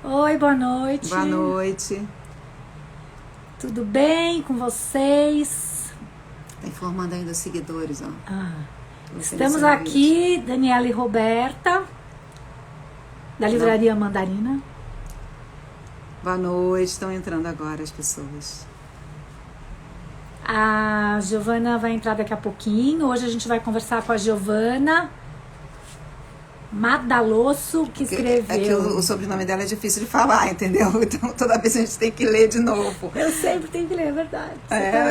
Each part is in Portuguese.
Oi, boa noite. Boa noite. Tudo bem com vocês? Tá informando ainda os seguidores, ó. Estamos aqui, Daniela e Roberta, da Livraria Mandarina. Boa noite, estão entrando agora as pessoas. A Giovana vai entrar daqui a pouquinho. Hoje a gente vai conversar com a Giovana Madalosso, que escreveu. É que o sobrenome dela é difícil de falar, entendeu? Então toda vez a gente tem que ler de novo. Eu sempre tenho que ler, é verdade.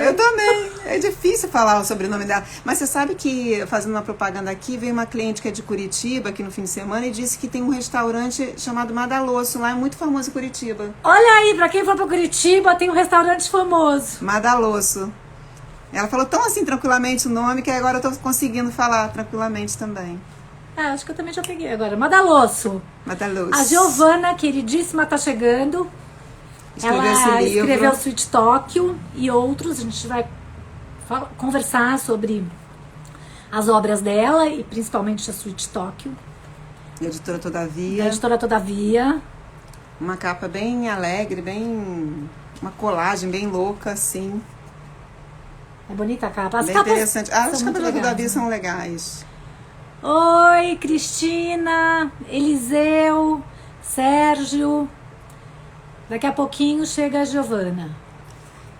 Eu também. É difícil falar o sobrenome dela. Mas você sabe que, fazendo uma propaganda aqui, veio uma cliente que é de Curitiba, aqui no fim de semana, e disse que tem um restaurante chamado Madalosso, lá é muito famoso em Curitiba. Olha aí, pra quem for pra Curitiba, tem um restaurante famoso. Madalosso. Ela falou tão assim tranquilamente o nome que agora eu tô conseguindo falar tranquilamente também. Acho que eu também já peguei agora. Madalosso. Madalosso. A Giovana, queridíssima, tá chegando. Ela escreveu Sweet Tóquio e outros. A gente vai conversar sobre as obras dela e principalmente a Sweet Tóquio. Editora Todavia. Da Editora Todavia. Uma capa bem alegre, bem... uma colagem bem louca, assim. É bonita a capa. As bem capas interessante. As capas da Todavia né? são legais. Oi, Cristina, Eliseu, Sérgio. Daqui a pouquinho chega a Giovana.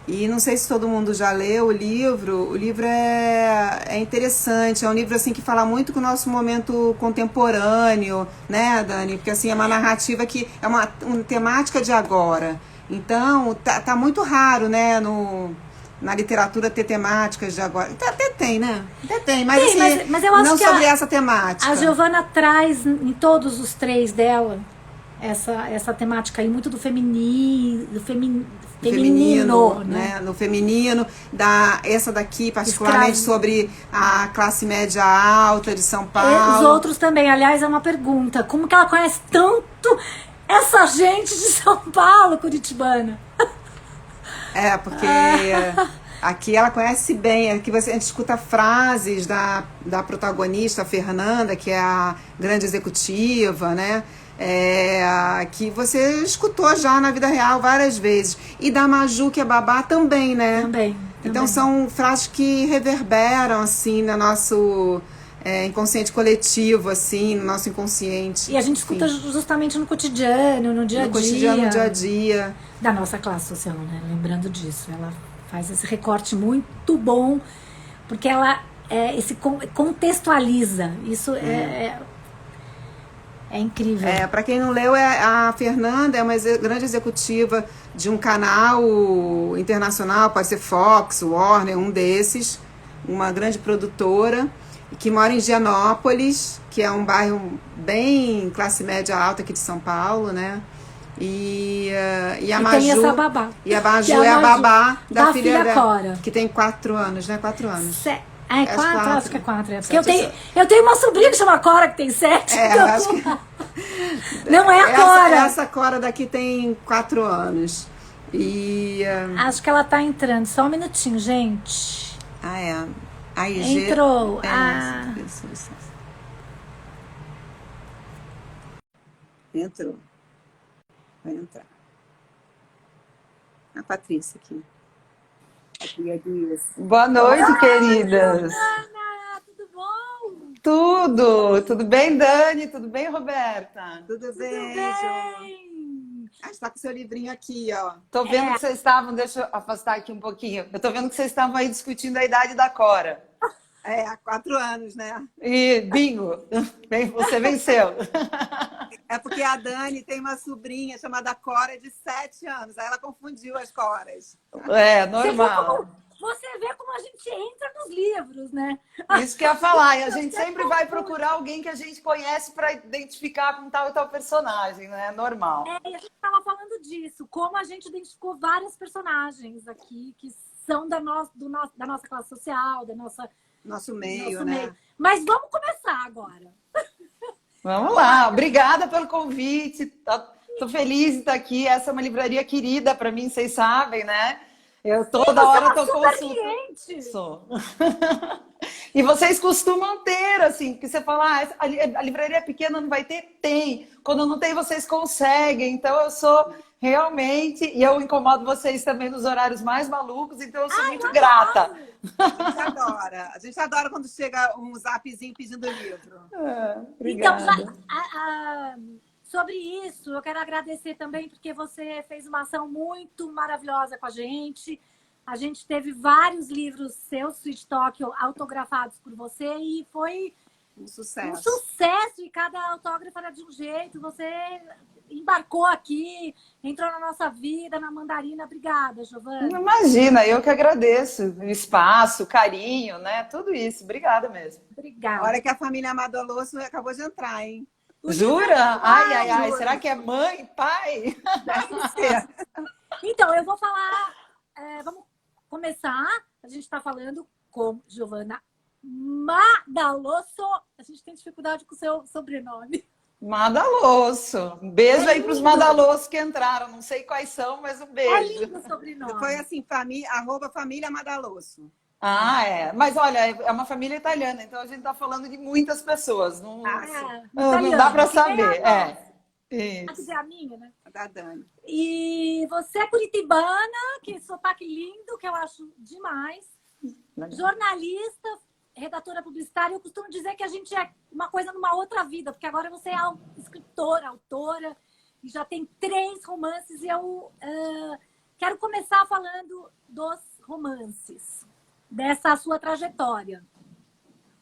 E não sei se todo mundo já leu o livro. O livro é interessante. É um livro assim que fala muito com o nosso momento contemporâneo, né, Dani? Porque assim é uma narrativa que é uma temática de agora. Então tá muito raro, né, na literatura ter temáticas de agora. Até tem, né? Até tem, mas Sim, assim, mas eu acho não que sobre essa temática. A Giovana traz em todos os três dela essa temática aí, muito do feminino, né? No feminino, essa daqui particularmente sobre a classe média alta de São Paulo. Os outros também, aliás, é uma pergunta, como que ela conhece tanto essa gente de São Paulo, curitibana? Porque aqui ela conhece bem, aqui a gente escuta frases da protagonista, a Fernanda, que é a grande executiva, né? Que você escutou já na vida real várias vezes. E da Maju, que é babá, também, né? Também. Então são frases que reverberam, assim, no nosso inconsciente coletivo, assim, no nosso inconsciente. E a gente escuta justamente no cotidiano, no dia a dia. No cotidiano, no dia a dia. Da nossa classe social, né? Lembrando disso. Ela faz esse recorte muito bom, porque ela contextualiza. Isso é incrível. Para quem não leu, a Fernanda é uma grande executiva de um canal internacional, pode ser Fox, Warner, um desses, uma grande produtora, que mora em Gianópolis, que é um bairro bem classe média alta aqui de São Paulo, né? E a Maju. Tem essa babá. E a Maju é a babá da filha dela, Cora. que tem 4 anos, né? 4 anos. Acho que é 4. Porque eu tenho uma sobrinha que chama Cora, que tem 7. Eu acho que... Não é a Cora. Essa Cora daqui tem 4 anos. Acho que ela tá entrando. Só um minutinho, gente. Aí, entrou. Entrou. Vai entrar. A Patrícia aqui. Boa noite, queridas. Ana, tudo bom? Tudo bem, Dani? Tudo bem, Roberta? Tudo bem. A gente tá com o seu livrinho aqui, ó. Tô vendo que vocês estavam, deixa eu afastar aqui um pouquinho. Eu tô vendo que vocês estavam aí discutindo a idade da Cora. Há 4 anos, né? E bingo, você venceu. É porque a Dani tem uma sobrinha chamada Cora de 7 anos. Aí ela confundiu as Coras. Normal. Você vê como a gente entra nos livros, né? Isso que eu ia falar. E a gente sempre vai procurar alguém que a gente conhece para identificar com tal e tal personagem, né? Normal. E a gente estava falando disso. Como a gente identificou vários personagens aqui que são da nossa classe social, da nosso meio, né? Mas vamos começar agora. Vamos lá. Obrigada pelo convite. Tô feliz de estar aqui. Essa é uma livraria querida para mim, vocês sabem, né? Eu toda hora tô consultando. Cliente. Sou. E vocês costumam ter, assim, que você fala, ah, a livraria é pequena, não vai ter? Tem. Quando não tem, vocês conseguem. Então eu sou realmente, e eu incomodo vocês também nos horários mais malucos, então eu sou muito grata. A gente adora. A gente adora quando chega um zapzinho pedindo livro. Obrigada. Então, sobre isso, eu quero agradecer também, porque você fez uma ação muito maravilhosa com a gente. A gente teve vários livros seus, Sweet Talk, autografados por você, e foi um sucesso. Um sucesso, e cada autógrafo era de um jeito. Você embarcou aqui, entrou na nossa vida, na Mandarina. Obrigada, Giovana. Imagina, eu que agradeço. O espaço, o carinho, né? Tudo isso. Obrigada mesmo. Obrigada. A hora que a família Madaloso acabou de entrar, hein? Jura? Ai. Será que é mãe, pai? Deve ser. Então, eu vou falar... vamos começar. A gente está falando com Giovana Madaloso. A gente tem dificuldade com o seu sobrenome. Madaloso. Um beijo aí para os Madalosos que entraram. Não sei quais são, mas um beijo. É lindo o sobrenome. Foi assim, @família Madaloso. É. Mas olha, é uma família italiana, então a gente está falando de muitas pessoas. Não, não dá para saber. A que é a minha, né? Da Dani. E você é curitibana, que sotaque lindo, que eu acho demais. Jornalista, redatora publicitária. Eu costumo dizer que a gente é uma coisa numa outra vida, porque agora você é escritora, autora, e já tem 3 romances. E eu quero começar falando dos romances, dessa sua trajetória.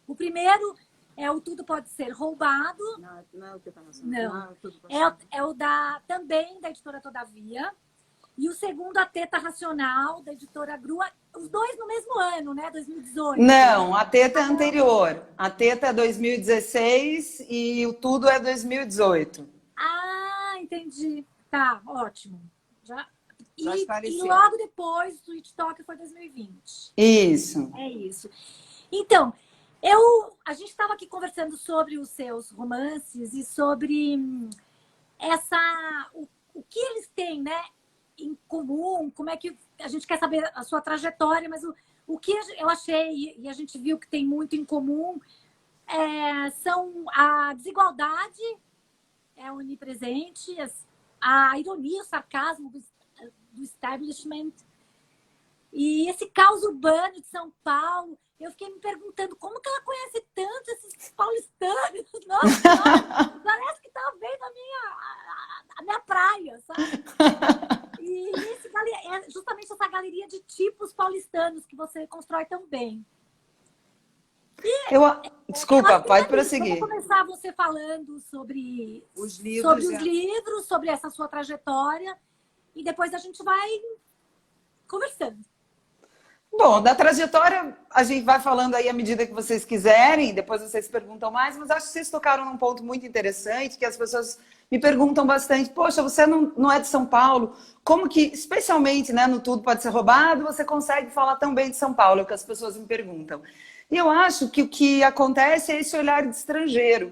O primeiro é o Tudo Pode Ser Roubado. Não é o que tá na sua. Não. É o também da editora Todavia. E o segundo, A Teta Racional, da editora Grua. Os dois no mesmo ano, né? 2018. Não, a Teta é anterior. A Teta é 2016 e o Tudo é 2018. Ah, entendi. Tá, ótimo. E logo depois, o Sweet Talk foi 2020. Isso. É isso. Então, a gente estava aqui conversando sobre os seus romances e sobre o que eles têm, né, em comum, como é que a gente quer saber a sua trajetória, mas o que eu achei e a gente viu que tem muito em comum são a desigualdade onipresente, a ironia, o sarcasmo do establishment e esse caos urbano de São Paulo. Eu fiquei me perguntando como que ela conhece tanto esses paulistanos. Nossa, parece que tá vendo a minha praia, sabe? E é justamente essa galeria de tipos paulistanos que você constrói tão bem. Desculpa, pode prosseguir. Vou começar você falando sobre os livros, sobre essa sua trajetória, e depois a gente vai conversando. Bom, da trajetória a gente vai falando aí à medida que vocês quiserem, depois vocês perguntam mais, mas acho que vocês tocaram num ponto muito interessante, que as pessoas me perguntam bastante, poxa, você não é de São Paulo, como que, especialmente, né, no Tudo Pode Ser Roubado, você consegue falar tão bem de São Paulo, é o que as pessoas me perguntam. E eu acho que o que acontece é esse olhar de estrangeiro,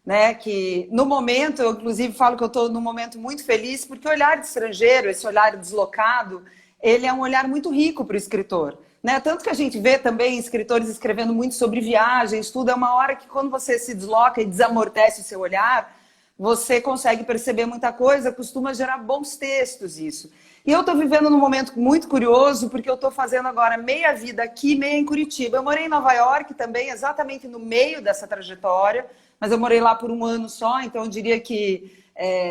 né, que no momento, eu inclusive falo que eu estou num momento muito feliz, porque o olhar de estrangeiro, esse olhar deslocado, ele é um olhar muito rico para o escritor. Né? Tanto que a gente vê também escritores escrevendo muito sobre viagens, tudo. É uma hora que quando você se desloca e desamortece o seu olhar, você consegue perceber muita coisa, costuma gerar bons textos isso. E eu estou vivendo num momento muito curioso, porque eu estou fazendo agora meia vida aqui, meia em Curitiba. Eu morei em Nova York também, exatamente no meio dessa trajetória, mas eu morei lá por 1 ano só, então eu diria que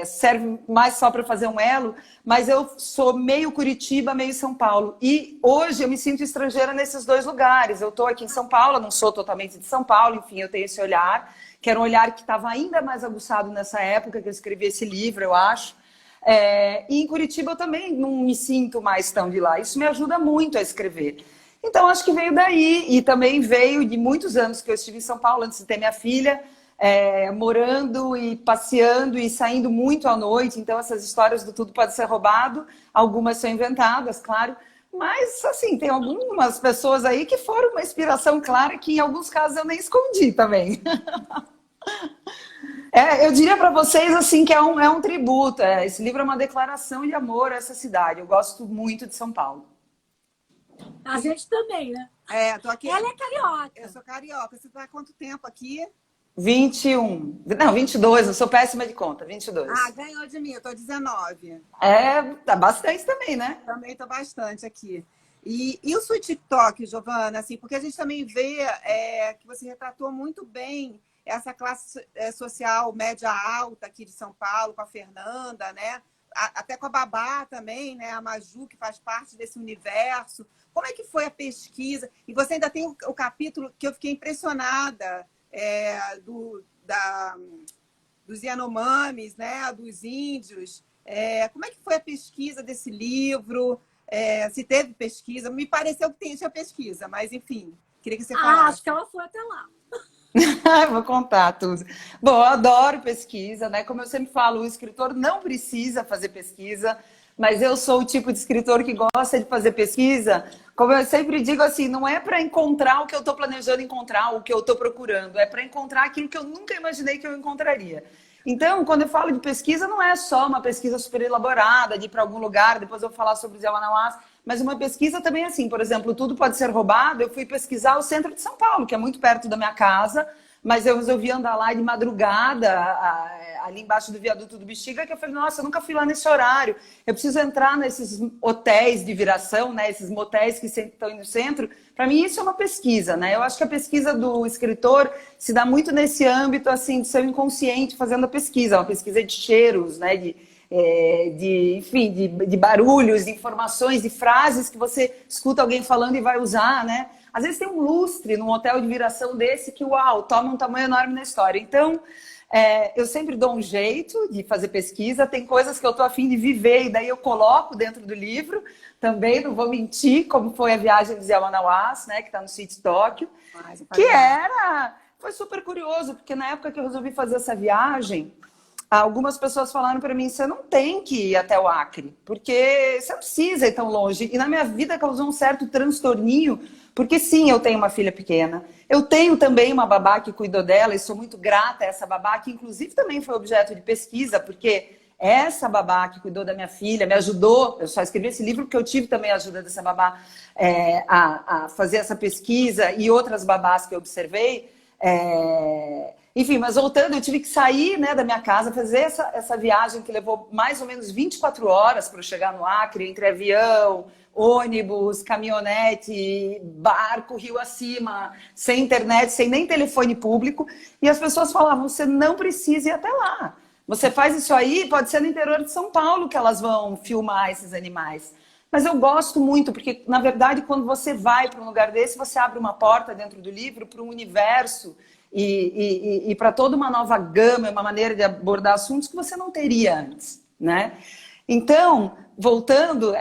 serve mais só para fazer um elo, mas eu sou meio Curitiba, meio São Paulo. E hoje eu me sinto estrangeira nesses 2 lugares. Eu estou aqui em São Paulo, não sou totalmente de São Paulo, enfim, eu tenho esse olhar, que era um olhar que estava ainda mais aguçado nessa época que eu escrevi esse livro, eu acho. E em Curitiba eu também não me sinto mais tão de lá. Isso me ajuda muito a escrever. Então acho que veio daí, e também veio de muitos anos que eu estive em São Paulo, antes de ter minha filha, morando e passeando e saindo muito à noite. Então essas histórias do Tudo Pode Ser Roubado, algumas são inventadas, claro, mas assim, tem algumas pessoas aí que foram uma inspiração clara, que em alguns casos eu nem escondi também. Eu diria para vocês assim que é um tributo, esse livro é uma declaração de amor a essa cidade. Eu gosto muito de São Paulo. A gente também, né? Tô aqui. Ela é carioca. Eu sou carioca. Você tá há quanto tempo aqui? 21. Não, 22. Eu sou péssima de conta. 22. Ganhou de mim. Eu tô 19. Tá bastante também, né? Também tô bastante aqui. E o seu TikTok, Giovana, assim, porque a gente também vê que você retratou muito bem essa classe social média alta aqui de São Paulo, com a Fernanda, né? Até com a Babá também, né? A Maju, que faz parte desse universo. Como é que foi a pesquisa? E você ainda tem o capítulo que eu fiquei impressionada dos Yanomamis, né? Dos índios. Como é que foi a pesquisa desse livro? Se teve pesquisa? Me pareceu que tinha pesquisa, mas enfim, queria que você falasse. Acho que ela foi até lá. Vou contar tudo. Bom, eu adoro pesquisa, né? Como eu sempre falo, o escritor não precisa fazer pesquisa, mas eu sou o tipo de escritor que gosta de fazer pesquisa. Como eu sempre digo assim, não é para encontrar o que eu estou planejando encontrar, o que eu estou procurando, é para encontrar aquilo que eu nunca imaginei que eu encontraria. Então, quando eu falo de pesquisa, não é só uma pesquisa super elaborada, de ir para algum lugar, depois eu vou falar sobre os Yawanawás, mas uma pesquisa também assim, por exemplo, tudo pode ser roubado. Eu fui pesquisar o centro de São Paulo, que é muito perto da minha casa, mas eu resolvi andar lá de madrugada, ali embaixo do viaduto do Bexiga, que eu falei, nossa, eu nunca fui lá nesse horário. Eu preciso entrar nesses hotéis de viração, né, esses motéis que sempre estão no centro. Para mim, isso é uma pesquisa, né? Eu acho que a pesquisa do escritor se dá muito nesse âmbito, assim, de seu inconsciente fazendo a pesquisa. Uma pesquisa de cheiros, né, enfim, de barulhos, de informações, de frases que você escuta alguém falando e vai usar, né? Às vezes tem um lustre num hotel de viração desse que, uau, toma um tamanho enorme na história. Então, eu sempre dou um jeito de fazer pesquisa. Tem coisas que eu estou a fim de viver e daí eu coloco dentro do livro. Também não vou mentir, como foi a viagem dos Yawanawás, né, que está no Sítio Tóquio, foi super curioso, porque na época que eu resolvi fazer essa viagem, algumas pessoas falaram para mim, você não tem que ir até o Acre, porque você não precisa ir tão longe. E na minha vida causou um certo transtorninho, porque sim, eu tenho uma filha pequena. Eu tenho também uma babá que cuidou dela e sou muito grata a essa babá, que inclusive também foi objeto de pesquisa, porque essa babá que cuidou da minha filha me ajudou. Eu só escrevi esse livro porque eu tive também a ajuda dessa babá a fazer essa pesquisa e outras babás que eu observei. Enfim, mas voltando, eu tive que sair, né, da minha casa, fazer essa viagem que levou mais ou menos 24 horas para eu chegar no Acre, entre avião, ônibus, caminhonete, barco, rio acima, sem internet, sem nem telefone público. E as pessoas falavam, você não precisa ir até lá. Você faz isso aí, pode ser no interior de São Paulo que elas vão filmar esses animais. Mas eu gosto muito, porque, na verdade, quando você vai para um lugar desse, você abre uma porta dentro do livro para um universo e para toda uma nova gama, uma maneira de abordar assuntos que você não teria antes, né? Então, voltando,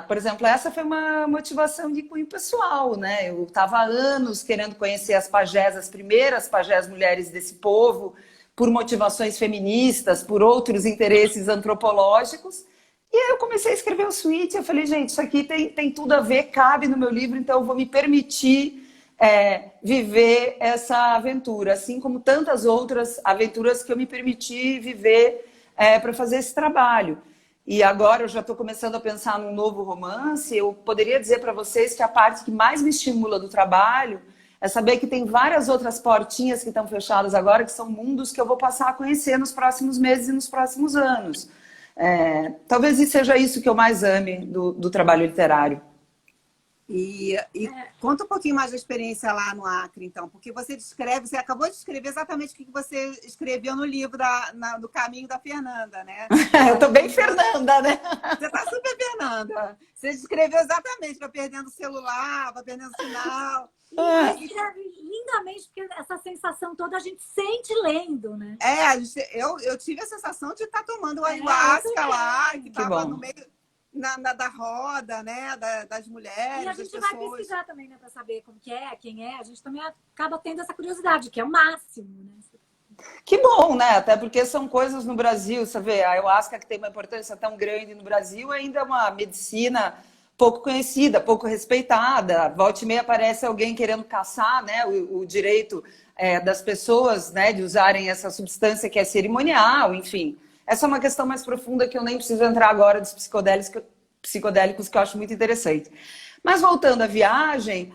por exemplo, essa foi uma motivação de cunho pessoal, né? Eu estava há anos querendo conhecer as pajés, as primeiras pajés mulheres desse povo, por motivações feministas, por outros interesses antropológicos. E aí eu comecei a escrever o suíte, eu falei, gente, isso aqui tem tudo a ver, cabe no meu livro, então eu vou me permitir viver essa aventura, assim como tantas outras aventuras que eu me permiti viver para fazer esse trabalho. E agora eu já estou começando a pensar num novo romance. Eu poderia dizer para vocês que a parte que mais me estimula do trabalho é saber que tem várias outras portinhas que estão fechadas agora, que são mundos que eu vou passar a conhecer nos próximos meses e nos próximos anos. Talvez seja isso que eu mais ame do trabalho literário. E conta um pouquinho mais da experiência lá no Acre, então, porque você acabou de descrever exatamente o que você escreveu no livro do Caminho da Fernanda, né? Eu tô bem Fernanda, né? Você tá super Fernanda. Você descreveu exatamente, vai perdendo o celular, vai perdendo o sinal. Escreve lindamente, porque essa sensação toda a gente sente lendo, né? Eu tive a sensação de estar tomando ayahuasca lá, que estava no meio da roda, né, das mulheres. E a gente vai pesquisar também, né, para saber como que é, quem é. A gente também acaba tendo essa curiosidade, que é o máximo, né? Que bom, né? Até porque são coisas no Brasil, você vê, a ayahuasca, que tem uma importância tão grande no Brasil, ainda é uma medicina pouco conhecida, pouco respeitada. Volta e meia aparece alguém querendo caçar, né, o direito das pessoas, né, de usarem essa substância que é cerimonial, enfim. Essa é uma questão mais profunda que eu nem preciso entrar agora dos psicodélicos, que eu acho muito interessante. Mas voltando à viagem,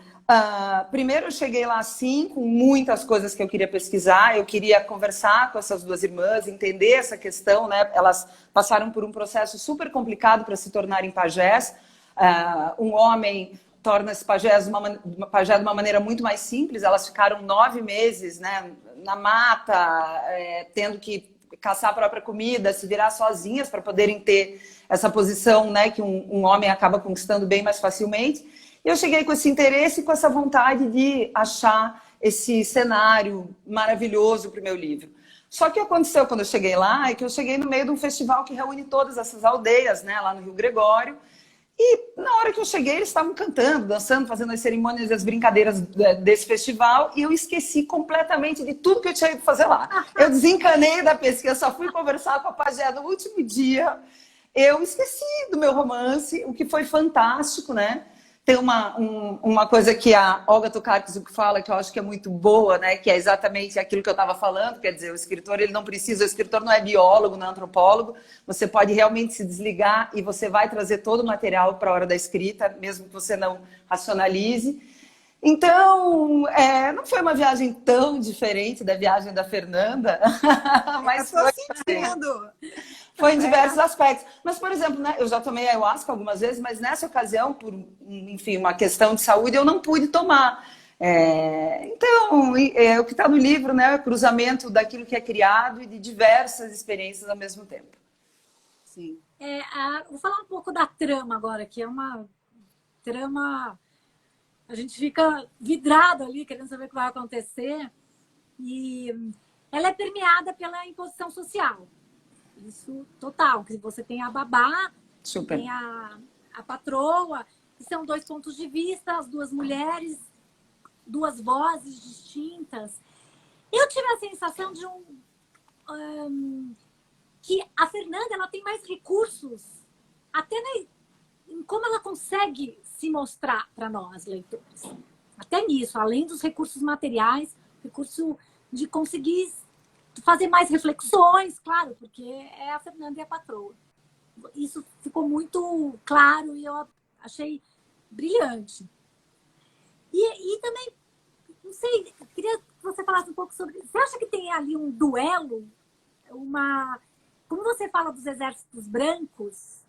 primeiro eu cheguei lá assim, com muitas coisas que eu queria pesquisar, eu queria conversar com essas duas irmãs, entender essa questão, né? Elas passaram por um processo super complicado para se tornarem pajés. Um homem torna-se pajé de uma maneira muito mais simples, elas ficaram 9 meses, né, na mata, tendo que caçar a própria comida, se virar sozinhas para poderem ter essa posição, né, que um homem acaba conquistando bem mais facilmente. E eu cheguei com esse interesse e com essa vontade de achar esse cenário maravilhoso para o meu livro. Só que o que aconteceu quando eu cheguei lá é que eu cheguei no meio de um festival que reúne todas essas aldeias, né, lá no Rio Gregório. E na hora que eu cheguei, eles estavam cantando, dançando, fazendo as cerimônias e as brincadeiras desse festival, e eu esqueci completamente de tudo que eu tinha ido fazer lá. Eu desencanei da pesquisa, só fui conversar com a pajé no último dia. Eu esqueci do meu romance, o que foi fantástico, né? Tem uma coisa que a Olga Tokarczuk fala, que eu acho que é muito boa, né? Que é exatamente aquilo que eu estava falando, quer dizer, o escritor ele não precisa, o escritor não é biólogo, não é antropólogo, você pode realmente se desligar e você vai trazer todo o material para a hora da escrita, mesmo que você não racionalize. Então, não foi uma viagem tão diferente da viagem da Fernanda, mas eu tô sentindo. Foi em diversos aspectos. Mas, por exemplo, né, eu já tomei ayahuasca algumas vezes, mas nessa ocasião, por, enfim, uma questão de saúde, eu não pude tomar. Então, o que está no livro, né, é o cruzamento daquilo que é criado e de diversas experiências ao mesmo tempo. Sim. Vou falar um pouco da trama agora, que é uma trama... A gente fica vidrado ali, querendo saber o que vai acontecer. E ela é permeada pela imposição social. Isso total, que você tem a babá, Super. tem a patroa, que são 2 pontos de vista, as 2 mulheres, 2 vozes distintas. Eu tive a sensação de que a Fernanda ela tem mais recursos, até em como ela consegue se mostrar para nós, leitores. Até nisso, além dos recursos materiais, recurso de conseguir fazer mais reflexões, claro, porque é a Fernanda e a patroa. Isso ficou muito claro e eu achei brilhante. E também, não sei, queria que você falasse um pouco sobre... Você acha que tem ali um duelo? Como você fala dos exércitos brancos,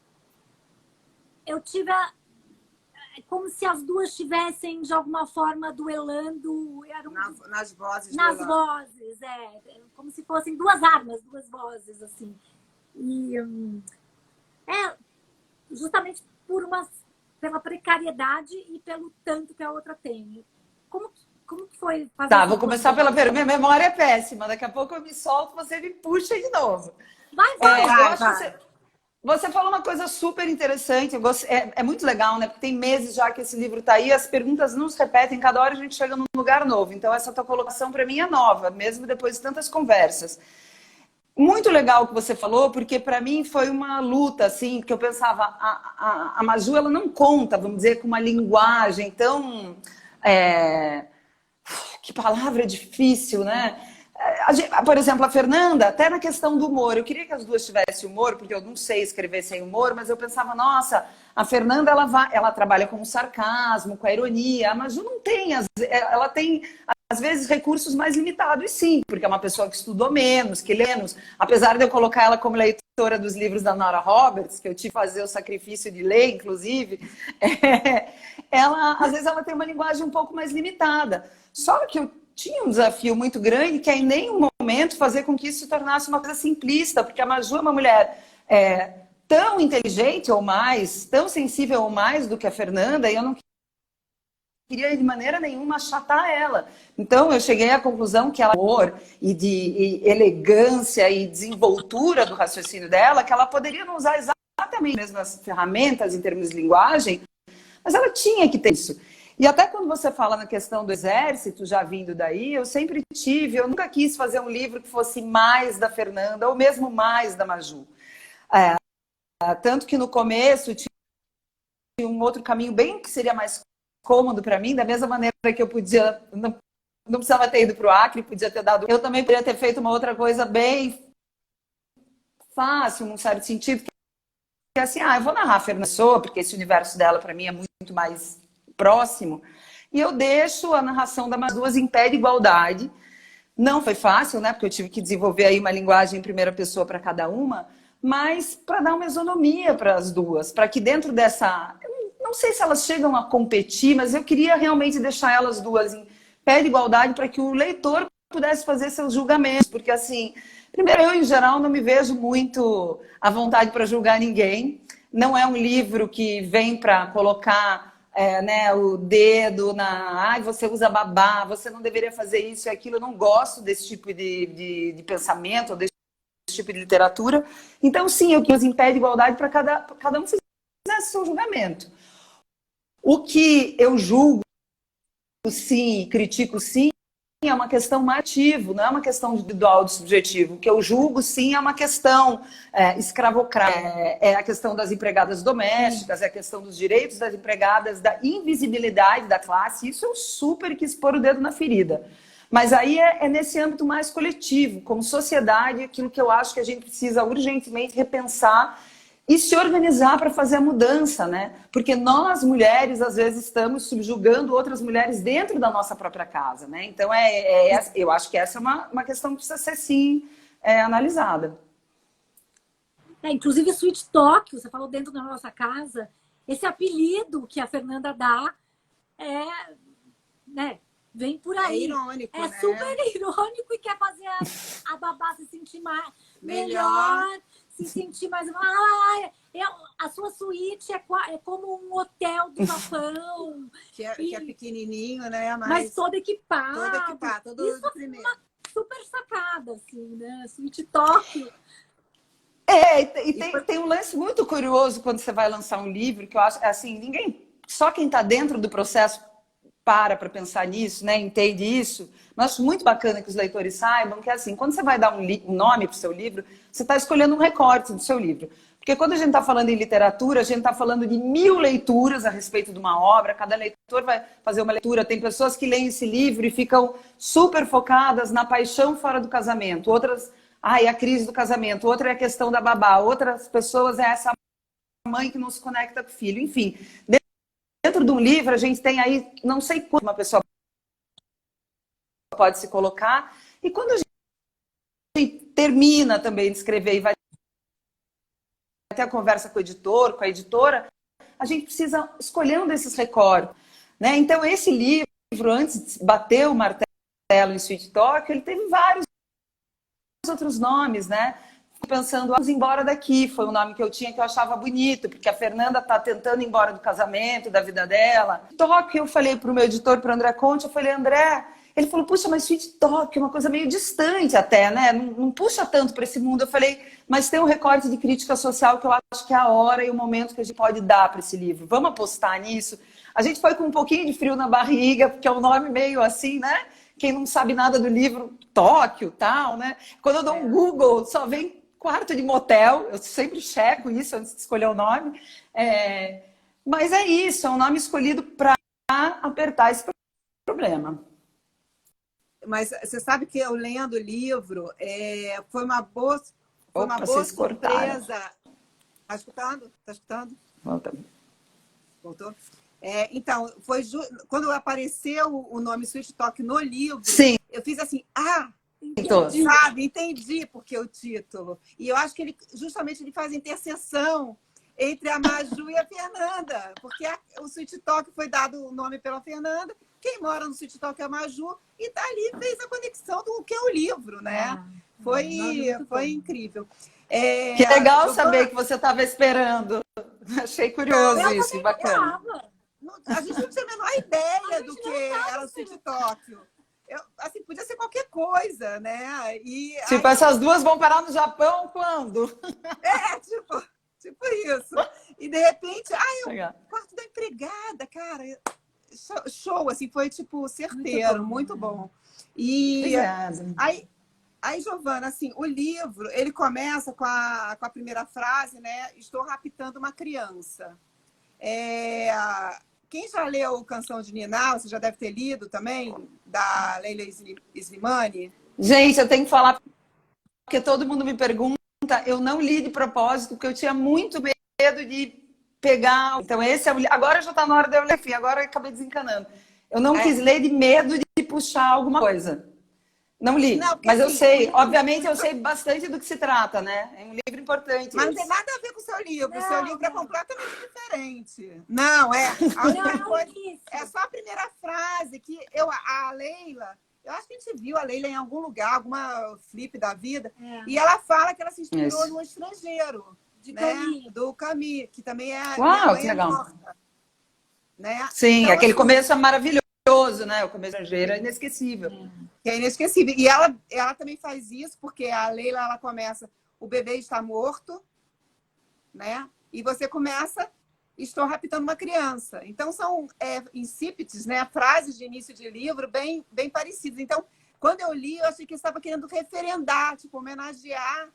eu tive como se as 2 estivessem, de alguma forma, duelando. Nas vozes. Nas vozes, como se fossem 2 armas, 2 vozes, assim. E justamente pela precariedade e pelo tanto que a outra tem. Como que foi fazer Tá, vou começar pela pergunta. Minha memória é péssima. Daqui a pouco eu me solto, você me puxa de novo. Vai. Você falou uma coisa super interessante. É muito legal, né? Porque tem meses já que esse livro está aí, as perguntas não se repetem, cada hora a gente chega num lugar novo. Então, essa tua colocação, para mim, é nova, mesmo depois de tantas conversas. Muito legal o que você falou, porque para mim foi uma luta, assim, que eu pensava, a Maju, ela não conta, vamos dizer, com uma linguagem tão... Que palavra difícil, né? Por exemplo, a Fernanda, até na questão do humor, eu queria que as 2 tivessem humor, porque eu não sei escrever sem humor, mas eu pensava, nossa, a Fernanda ela trabalha com o sarcasmo, com a ironia, a Maju não tem, ela tem, às vezes, recursos mais limitados, e sim, porque é uma pessoa que estudou menos, que lê menos, apesar de eu colocar ela como leitora dos livros da Nora Roberts, que eu tive que fazer o sacrifício de ler, inclusive, às vezes ela tem uma linguagem um pouco mais limitada. Só que eu tinha um desafio muito grande, que é em nenhum momento fazer com que isso se tornasse uma coisa simplista, porque a Maju é uma mulher tão inteligente ou mais, tão sensível ou mais do que a Fernanda, e eu não queria de maneira nenhuma achatar ela. Então eu cheguei à conclusão que ela amor e elegância e desenvoltura do raciocínio dela, que ela poderia não usar exatamente as mesmas ferramentas em termos de linguagem, mas ela tinha que ter isso. E até quando você fala na questão do exército, já vindo daí, eu nunca quis fazer um livro que fosse mais da Fernanda, ou mesmo mais da Maju. Tanto que no começo tinha um outro caminho bem que seria mais cômodo para mim, da mesma maneira que eu podia, não precisava ter ido para o Acre, podia ter dado... Eu também poderia ter feito uma outra coisa bem fácil, num certo sentido, que é assim, eu vou narrar a Fernanda Pessoa, porque esse universo dela para mim é muito mais próximo. E eu deixo a narração das duas em pé de igualdade. Não foi fácil, né? Porque eu tive que desenvolver aí uma linguagem em primeira pessoa para cada uma, mas para dar uma isonomia para as duas, para que dentro dessa... Não sei se elas chegam a competir, mas eu queria realmente deixar elas duas em pé de igualdade para que o leitor pudesse fazer seus julgamentos. Porque, assim, primeiro, eu, em geral, não me vejo muito à vontade para julgar ninguém. Não é um livro que vem para colocar né, o dedo na... Ai, você usa babá, você não deveria fazer isso e aquilo. Eu não gosto desse tipo de pensamento, ou desse tipo de literatura. Então, sim, eu quis em pé de igualdade para cada um fizesse seu julgamento. O que eu julgo, sim, critico, sim, é uma questão mais ativa, não é uma questão individual, de subjetivo. O que eu julgo, sim, é uma questão escravocrata, é a questão das empregadas domésticas, é a questão dos direitos das empregadas, da invisibilidade da classe. Isso eu super quis pôr o dedo na ferida. Mas aí é nesse âmbito mais coletivo, como sociedade, aquilo que eu acho que a gente precisa urgentemente repensar e se organizar para fazer a mudança, né? Porque nós, mulheres, às vezes estamos subjugando outras mulheres dentro da nossa própria casa, né? Então, eu acho que essa é uma questão que precisa ser, sim, analisada. Inclusive, Sweet Talk, você falou dentro da nossa casa, esse apelido que a Fernanda dá né, vem por aí. É irônico, né? Super irônico e quer fazer a babá se sentir melhor, se sentir mais... a sua suíte é como um hotel do Japão. que é pequenininho, né? Mas todo equipado. Todo equipado, todo isso de primeiro. É uma super sacada, assim, né? Sweet Talk. Tem um lance muito curioso quando você vai lançar um livro, que eu acho, assim, só quem está dentro do processo para pensar nisso, né? Entende isso. Mas acho muito bacana que os leitores saibam que, assim, quando você vai dar um nome para o seu livro, você está escolhendo um recorte do seu livro. Porque quando a gente está falando em literatura, a gente está falando de 1000 leituras a respeito de uma obra, cada leitor vai fazer uma leitura. Tem pessoas que leem esse livro e ficam super focadas na paixão fora do casamento. Outras, a crise do casamento. Outra é a questão da babá. Outras pessoas é essa mãe que não se conecta com o filho. Enfim, dentro de um livro, a gente tem aí, não sei quanto uma pessoa pode se colocar. E quando a gente termina também de escrever e vai ter a conversa com o editor, com a editora, a gente precisa escolher um desses recortes, né? Então, esse livro, antes de bater o martelo em Sweet Talk, ele teve vários outros nomes, né? Pensando, vamos embora daqui, foi um nome que eu tinha que eu achava bonito, porque a Fernanda está tentando ir embora do casamento, da vida dela. Talk, eu falei para o meu editor, para o André Conte, eu falei, André, ele falou, puxa, mas Sweet Talk é uma coisa meio distante até, né? Não puxa tanto para esse mundo. Eu falei, mas tem um recorte de crítica social que eu acho que é a hora e o momento que a gente pode dar para esse livro. Vamos apostar nisso? A gente foi com um pouquinho de frio na barriga, porque é um nome meio assim, né? Quem não sabe nada do livro, Tóquio, tal, né? Quando eu dou um Google, só vem quarto de motel, eu sempre checo isso antes de escolher o nome. Mas é isso, é um nome escolhido para apertar esse problema. Mas você sabe que eu lendo o livro, foi uma boa surpresa. Está escutando? Está escutando? Voltou? Então, quando apareceu o nome Sweet Talk no livro, sim, eu fiz assim, entendi porque o título. E eu acho que ele justamente ele faz interseção entre a Maju e a Fernanda, porque o Sweet Talk foi dado o nome pela Fernanda, quem mora no Sweet Talk é a Maju, e dali fez a conexão do que é o livro, né? Foi incrível. Que legal saber que você estava esperando. Achei curioso isso, bacana. A gente não tinha a menor ideia do que era o Sweet Talk. Assim, podia ser qualquer coisa, né? Tipo, essas duas vão parar no Japão quando? Tipo isso. E de repente, o quarto da empregada, cara, show, assim, foi tipo certeiro, muito bom. E aí, Giovana, assim, o livro, ele começa com a primeira frase, né? Estou raptando uma criança. Quem já leu Canção de Niná, você já deve ter lido também, da Leila Slimani? Gente, eu tenho que falar, porque todo mundo me pergunta, eu não li de propósito, porque eu tinha muito medo de pegar. Então, esse é o. Agora já está na hora de eu ler, enfim, agora eu acabei desencanando. Eu não quis ler de medo de puxar alguma coisa. Não li, Não, porque, mas eu assim, sei, obviamente eu sei bastante do que se trata, né? É um livro importante. Mas não tem nada a ver com o seu livro. O seu livro é não. completamente diferente. Não, é. A única Não, coisa isso. é só a primeira frase que a Leila, eu acho que a gente viu a Leila em algum lugar, alguma flip da vida, e ela fala que ela se inspirou no estrangeiro, De né? Camus. Do Camus, que também é Minha Uau, Mãe que é legal. Morta, né? Sim, Então, aquele assim, começo é maravilhoso, né? O começo estrangeiro é inesquecível. que é inesquecível. E ela também faz isso, porque a Leila, ela começa, o bebê está morto, né? E você começa, estou raptando uma criança. Então, são incipits, né? Frases de início de livro bem, bem parecidas. Então, quando eu li, eu achei que estava querendo referendar, tipo, homenagear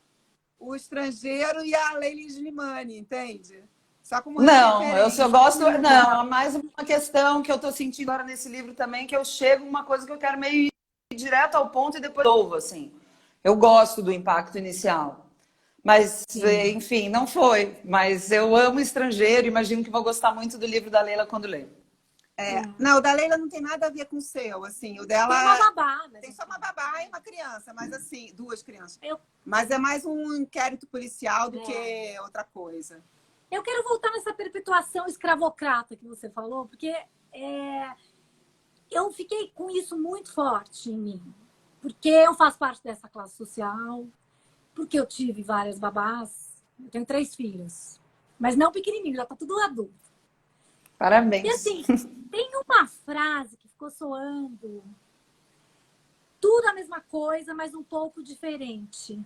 o estrangeiro e a Leila Slimani, entende? Só como Não, eu só gosto. Não, Não. é mais uma questão que eu estou sentindo agora nesse livro também, que eu chego uma coisa que eu quero meio ir direto ao ponto e depois novo, assim. Eu gosto do impacto inicial. Mas, enfim, não foi. Mas eu amo estrangeiro, imagino que vou gostar muito do livro da Leila quando ler. Não, o da Leila não tem nada a ver com o seu, assim. O dela Tem uma babá, né? tem só uma babá e uma criança, mas assim, duas crianças. Eu, Mas é mais um inquérito policial do que outra coisa. eu quero voltar nessa perpetuação escravocrata que você falou, porque eu fiquei com isso muito forte em mim. Porque eu faço parte dessa classe social, porque eu tive várias babás. Eu tenho 3 filhos, mas não pequenininho, já tá tudo adulto. Parabéns. E assim, tem uma frase que ficou soando, tudo a mesma coisa, mas um pouco diferente.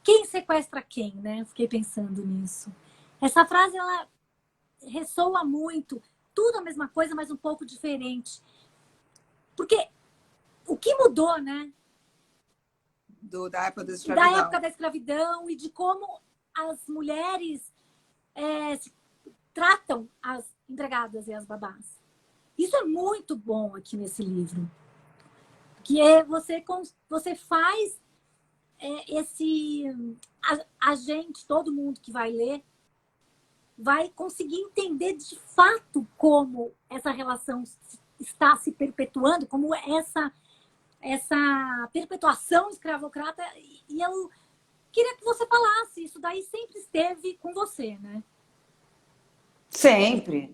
Quem sequestra quem, né? Fiquei pensando nisso. Essa frase, ela ressoa muito. Tudo a mesma coisa, mas um pouco diferente. Porque o que mudou, né? Da época da escravidão. Da época da escravidão e de como as mulheres tratam as empregadas e as babás. Isso é muito bom aqui nesse livro. Que você faz a gente, todo mundo que vai ler, vai conseguir entender de fato como essa relação está se perpetuando, como essa perpetuação escravocrata. E eu queria que você falasse, isso daí sempre esteve com você, né? Sempre.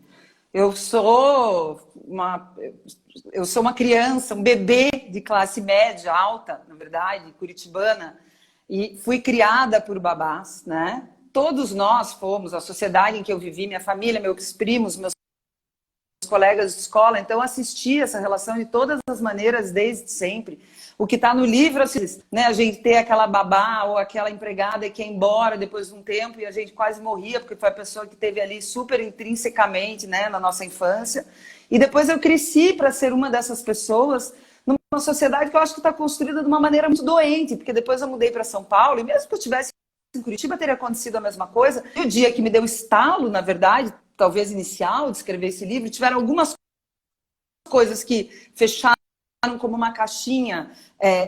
Eu sou uma criança, um bebê de classe média alta, na verdade, curitibana, e fui criada por babás, né? Todos nós fomos, a sociedade em que eu vivi, minha família, meus primos, meus colegas de escola, então assisti essa relação de todas as maneiras desde sempre. O que está no livro, assim, né, a gente ter aquela babá ou aquela empregada que ia embora depois de um tempo e a gente quase morria porque foi a pessoa que teve ali super intrinsecamente, né, na nossa infância. E depois eu cresci para ser uma dessas pessoas numa sociedade que eu acho que está construída de uma maneira muito doente, porque depois eu mudei para São Paulo e mesmo que eu tivesse em Curitiba teria acontecido a mesma coisa. E o dia que me deu estalo, na verdade, talvez inicial de escrever esse livro, tiveram algumas coisas que fecharam como uma caixinha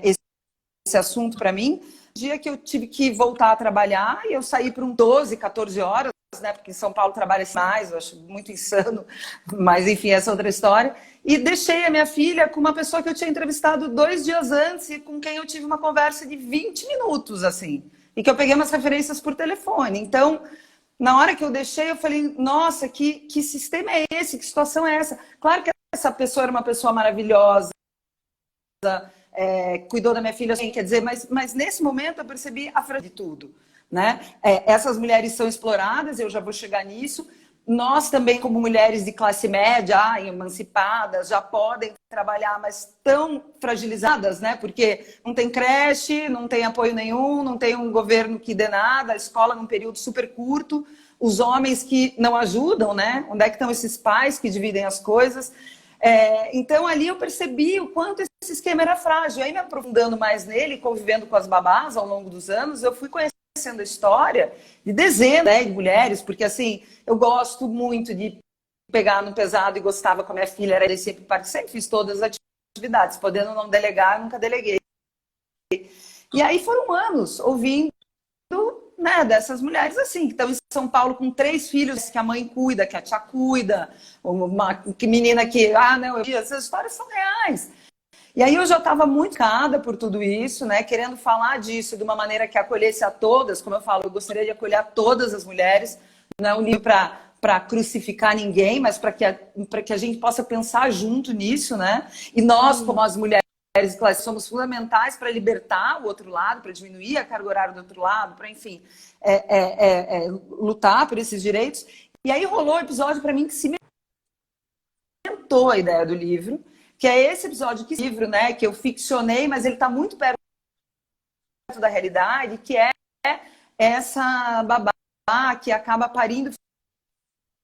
esse assunto para mim. O dia que eu tive que voltar a trabalhar, e eu saí por 12, 14 horas, né, porque em São Paulo trabalha mais, eu acho muito insano, mas enfim, essa é outra história. E deixei a minha filha com uma pessoa que eu tinha entrevistado 2 dias antes e com quem eu tive uma conversa de 20 minutos, assim, e que eu peguei umas referências por telefone. Então, na hora que eu deixei, eu falei, nossa, que sistema é esse? Que situação é essa? Claro que essa pessoa era uma pessoa maravilhosa, cuidou da minha filha, assim, quer dizer, mas nesse momento eu percebi a fragilidade de tudo, né? Essas mulheres são exploradas, eu já vou chegar nisso. Nós também, como mulheres de classe média, emancipadas, já podem trabalhar, mas tão fragilizadas, né? Porque não tem creche, não tem apoio nenhum, não tem um governo que dê nada, a escola num período super curto, os homens que não ajudam, né? Onde é que estão esses pais que dividem as coisas? Então, ali eu percebi o quanto esse esquema era frágil. Aí, me aprofundando mais nele, convivendo com as babás ao longo dos anos, eu fui conhecendo a história de dezenas, né, de mulheres, porque assim, eu gosto muito de pegar no pesado e gostava com a minha filha, era sempre fiz todas as atividades, podendo não delegar, eu nunca deleguei. E aí foram anos ouvindo né, dessas mulheres assim, que estão em São Paulo com 3 filhos que a mãe cuida, que a tia cuida, uma menina que, não, essas histórias são reais. E aí eu já estava muito cada por tudo isso, né, querendo falar disso de uma maneira que acolhesse a todas, como eu falo, eu gostaria de acolher a todas as mulheres, não é um livro para crucificar ninguém, mas para que a gente possa pensar junto nisso, né? E nós, como as mulheres, somos fundamentais para libertar o outro lado, para diminuir a carga horária do outro lado, para, enfim, lutar por esses direitos. E aí rolou um episódio para mim que cimentou a ideia do livro, que é esse episódio né, que eu ficcionei, mas ele está muito perto da realidade, que é essa babá que acaba parindo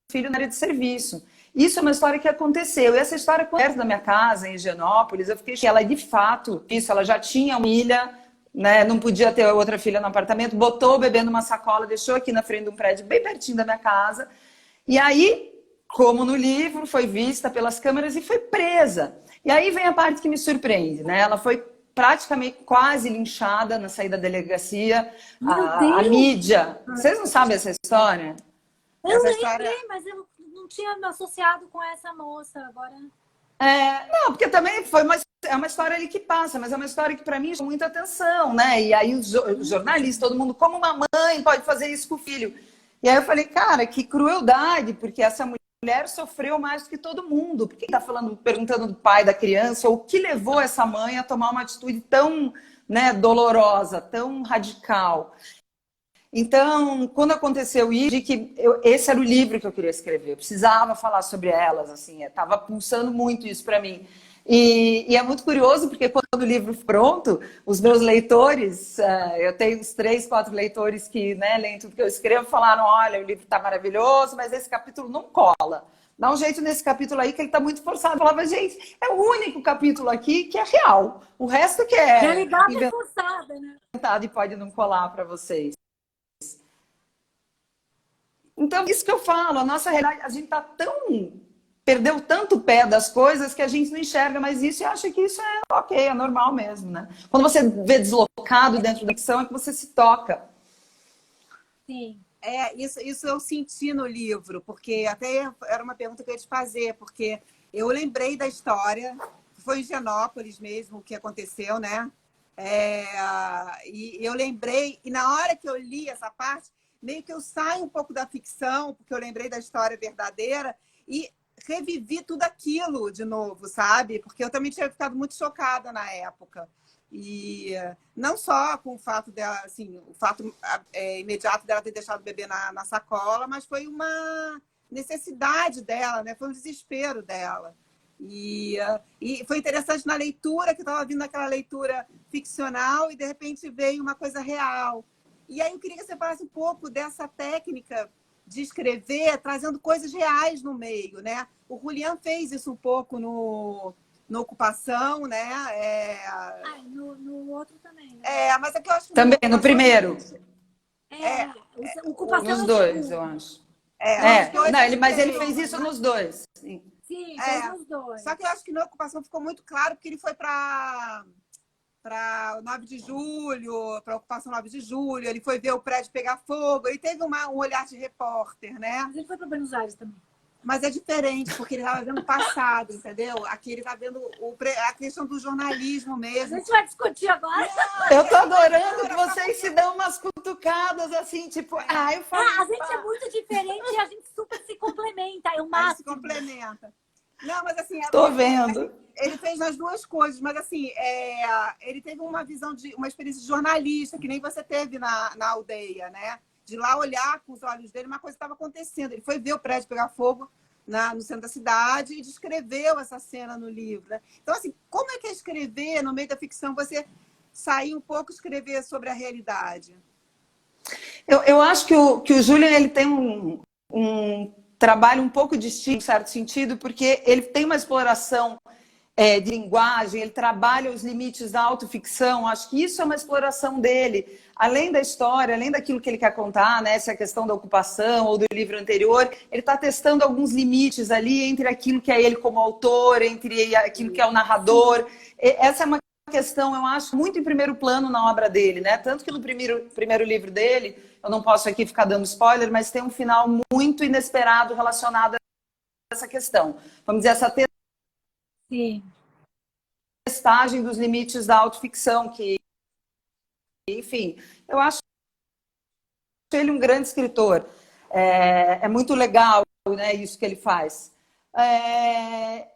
filho na área de serviço. Isso é uma história que aconteceu. E essa história, perto da minha casa, em Higienópolis, eu fiquei que ela, de fato, ela já tinha uma filha, né, não podia ter outra filha no apartamento, botou o bebê numa sacola, deixou aqui na frente de um prédio bem pertinho da minha casa. E aí, como no livro, foi vista pelas câmeras e foi presa. E aí vem a parte que me surpreende, né? Ela foi praticamente quase linchada na saída da delegacia. A mídia. Vocês não sabem essa história? Eu lembrei, mas eu não tinha me associado com essa moça agora. Não, porque também é uma história ali que passa, mas é uma história que para mim chama muita atenção, né? E aí os jornalistas, todo mundo, como uma mãe pode fazer isso com o filho? E aí eu falei, cara, que crueldade, porque essa mulher sofreu mais do que todo mundo. Por que tá perguntando do pai da criança, ou o que levou essa mãe a tomar uma atitude tão, né, dolorosa, tão radical? Então, quando aconteceu isso, esse era o livro que eu queria escrever. Eu precisava falar sobre elas, assim, estava pulsando muito isso para mim. E é muito curioso, porque quando o livro foi pronto, os meus leitores, eu tenho uns 3, 4 leitores que, né, leem tudo que eu escrevo, falaram, olha, o livro está maravilhoso, mas esse capítulo não cola. Dá um jeito nesse capítulo aí que ele está muito forçado. Eu falava, gente, é o único capítulo aqui que é real. O resto que é... Realidade é forçada, né? E pode não colar para vocês. Então, isso que eu falo, a nossa realidade, a gente perdeu tanto o pé das coisas que a gente não enxerga mais isso e acha que isso é ok, é normal mesmo, né? Quando você vê deslocado dentro da ficção, é que você se toca. Sim. Isso eu senti no livro, porque até era uma pergunta que eu ia te fazer, porque eu lembrei da história, foi em Higienópolis mesmo que aconteceu, né? E eu lembrei, e na hora que eu li essa parte, meio que eu saio um pouco da ficção, porque eu lembrei da história verdadeira e revivi tudo aquilo de novo, sabe? Porque eu também tinha ficado muito chocada na época. E não só com o fato dela, assim, o fato imediato dela ter deixado o bebê na sacola, mas foi uma necessidade dela, né? Foi um desespero dela. E foi interessante na leitura, que eu estava vindo aquela leitura ficcional e de repente veio uma coisa real. E aí eu queria que você falasse um pouco dessa técnica de escrever, trazendo coisas reais no meio, né? O Julián fez isso um pouco no Ocupação, né? No outro também. Né? Mas é que eu acho que também, no primeiro. Ocupação nos dois, eu acho. Mas ele fez isso nos dois. Sim, fez nos dois. Só que eu acho que na Ocupação ficou muito claro, porque ele foi para o 9 de julho, para a Ocupação 9 de julho, ele foi ver o prédio pegar fogo, ele teve um olhar de repórter, né? Mas ele foi para Buenos Aires também. Mas é diferente, porque ele estava vendo o passado, entendeu? Aqui ele está vendo a questão do jornalismo mesmo. A gente vai discutir agora. Eu tô adorando que vocês se dão umas cutucadas assim, tipo, eu falo. A gente é muito diferente e a gente super se complementa. É o máximo. A gente se complementa. Não, mas assim... Tô vendo. Ele fez as duas coisas, mas assim, ele teve uma visão uma experiência de jornalista, que nem você teve na aldeia, né? De lá olhar com os olhos dele, uma coisa estava acontecendo. Ele foi ver o prédio pegar fogo no centro da cidade e descreveu essa cena no livro. Né? Então, assim, como é que é escrever no meio da ficção? Você sair um pouco e escrever sobre a realidade? Eu acho que o Julián, ele tem um trabalho um pouco distinto, em certo sentido, porque ele tem uma exploração de linguagem, ele trabalha os limites da autoficção, acho que isso é uma exploração dele. Além da história, além daquilo que ele quer contar, né, se é a questão da ocupação ou do livro anterior, ele está testando alguns limites ali entre aquilo que é ele como autor, entre aquilo que é o narrador. Essa é uma questão, eu acho, muito em primeiro plano na obra dele, né? Tanto que no primeiro livro dele, eu não posso aqui ficar dando spoiler, mas tem um final muito inesperado relacionado a essa questão. Vamos dizer, essa Sim. testagem dos limites da autoficção, que, enfim, eu acho ele um grande escritor. É muito legal, né, isso que ele faz.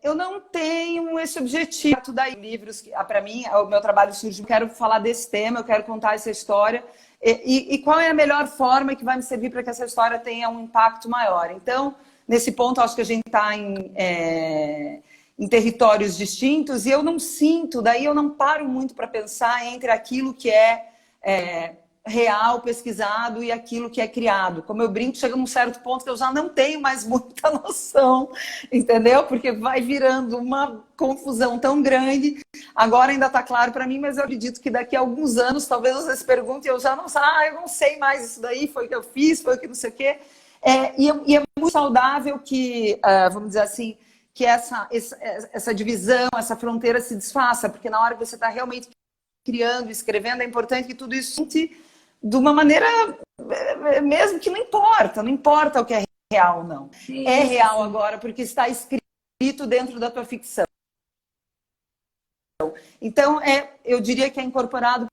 Eu não tenho esse objetivo daí livros que, para mim, o meu trabalho surge, eu quero falar desse tema, eu quero contar essa história e qual é a melhor forma que vai me servir para que essa história tenha um impacto maior. Então, nesse ponto, acho que a gente está em territórios distintos e eu não sinto, daí eu não paro muito para pensar entre aquilo que é real, pesquisado e aquilo que é criado. Como eu brinco, chega num certo ponto que eu já não tenho mais muita noção, entendeu? Porque vai virando uma confusão tão grande. Agora ainda está claro para mim, mas eu acredito que daqui a alguns anos, talvez vocês se perguntem, eu já não sei, eu não sei mais isso daí, foi o que eu fiz, foi o que não sei o quê. E é muito saudável que, vamos dizer assim, que essa divisão, essa fronteira se desfaça, porque na hora que você está realmente criando, escrevendo, é importante que tudo isso de uma maneira mesmo que não importa o que é real ou não. Sim, é real agora porque está escrito dentro da tua ficção. Então, eu diria que é incorporado,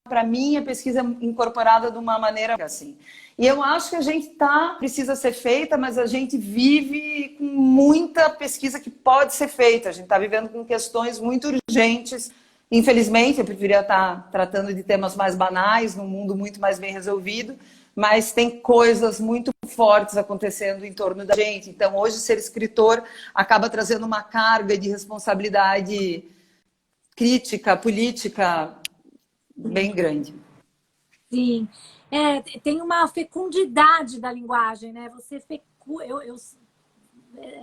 para mim, a pesquisa é incorporada de uma maneira assim. E eu acho que a gente precisa ser feita, mas a gente vive com muita pesquisa que pode ser feita. A gente está vivendo com questões muito urgentes. Infelizmente, eu preferia estar tratando de temas mais banais, num mundo muito mais bem resolvido, mas tem coisas muito fortes acontecendo em torno da gente. Então, hoje, ser escritor acaba trazendo uma carga de responsabilidade crítica, política, bem grande. Sim. Tem uma fecundidade da linguagem, né?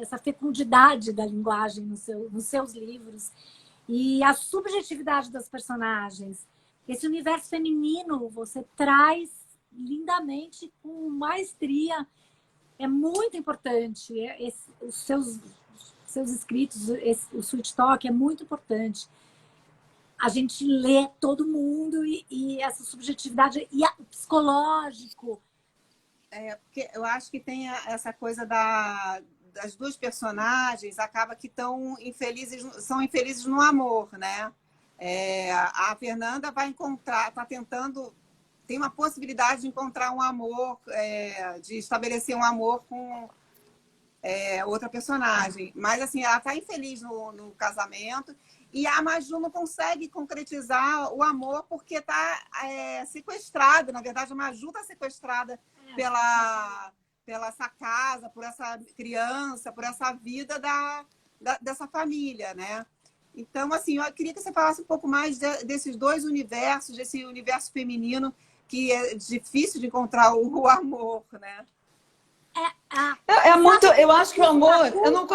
Essa fecundidade da linguagem nos seus livros. E a subjetividade das personagens. Esse universo feminino você traz lindamente, com maestria. É muito importante. Os seus escritos, o Sweet Talk é muito importante. A gente lê todo mundo e essa subjetividade e o psicológico. Porque eu acho que tem essa coisa das duas personagens, acaba que são infelizes no amor, né? A Fernanda vai encontrar, está tentando, tem uma possibilidade de encontrar um amor, de estabelecer um amor com outra personagem. Mas, assim, ela está infeliz no casamento e a Maju não consegue concretizar o amor porque está sequestrada. Na verdade, a Maju está sequestrada pela essa casa, por essa criança, por essa vida dessa família, né? Então, assim, eu queria que você falasse um pouco mais desses dois universos, desse universo feminino que é difícil de encontrar o amor, né? Eu acho que o amor... Eu não...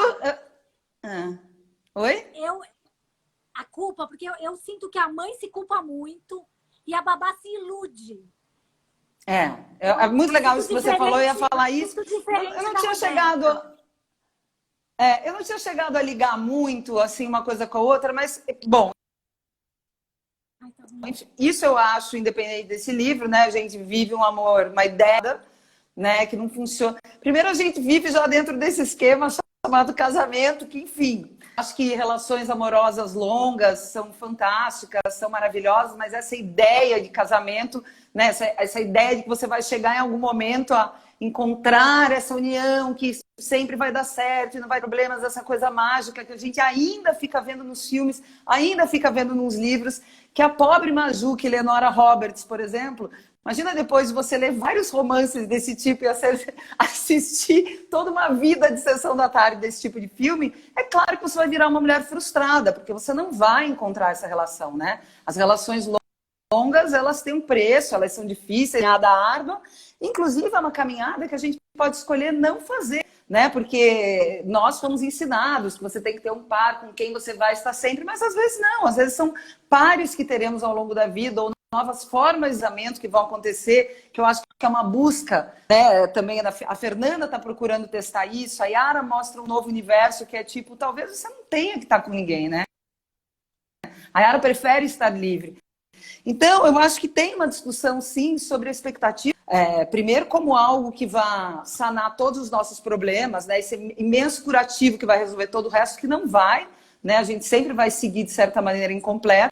Oi? A culpa, porque eu sinto que a mãe se culpa muito e a babá se ilude. É muito legal isso que você falou, eu ia falar isso. Eu não tinha chegado... eu não tinha chegado a ligar muito, assim, uma coisa com a outra, mas, bom... Isso eu acho, independente desse livro, né? A gente vive um amor, uma ideia, né? Que não funciona. Primeiro, a gente vive já dentro desse esquema chamado casamento, que, enfim... Acho que relações amorosas longas são fantásticas, são maravilhosas, mas essa ideia de casamento, né, essa ideia de que você vai chegar em algum momento a encontrar essa união, que sempre vai dar certo e não vai ter problemas, essa coisa mágica que a gente ainda fica vendo nos filmes, ainda fica vendo nos livros, que a pobre Maju, que Eleonora Roberts, por exemplo... Imagina depois de você ler vários romances desse tipo e assistir toda uma vida de sessão da tarde desse tipo de filme, é claro que você vai virar uma mulher frustrada, porque você não vai encontrar essa relação, né? As relações longas, elas têm um preço, elas são difíceis, nada árdua. Inclusive, é uma caminhada que a gente pode escolher não fazer, né? Porque nós fomos ensinados que você tem que ter um par com quem você vai estar sempre, mas às vezes não, às vezes são pares que teremos ao longo da vida, ou novas formas de casamento que vão acontecer, que eu acho que é uma busca, né? Também a Fernanda está procurando testar isso, a Yara mostra um novo universo que é tipo, talvez você não tenha que estar com ninguém, né? A Yara prefere estar livre. Então, eu acho que tem uma discussão, sim, sobre a expectativa. primeiro como algo que vai sanar todos os nossos problemas, né? Esse imenso curativo que vai resolver todo o resto, que não vai, né? A gente sempre vai seguir, de certa maneira, incompleto.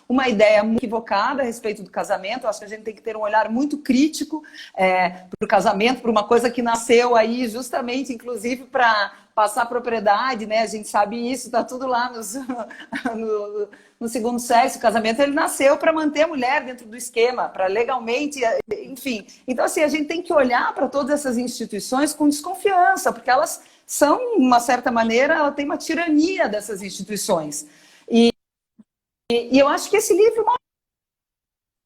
Uma ideia muito equivocada a respeito do casamento. Eu acho que a gente tem que ter um olhar muito crítico para o casamento, para uma coisa que nasceu aí justamente, inclusive, para passar propriedade, né? A gente sabe isso, está tudo lá no segundo sexo. O casamento ele nasceu para manter a mulher dentro do esquema, para legalmente, enfim. Então, assim, a gente tem que olhar para todas essas instituições com desconfiança, porque elas são, de uma certa maneira, ela tem uma tirania dessas instituições. E eu acho que esse livro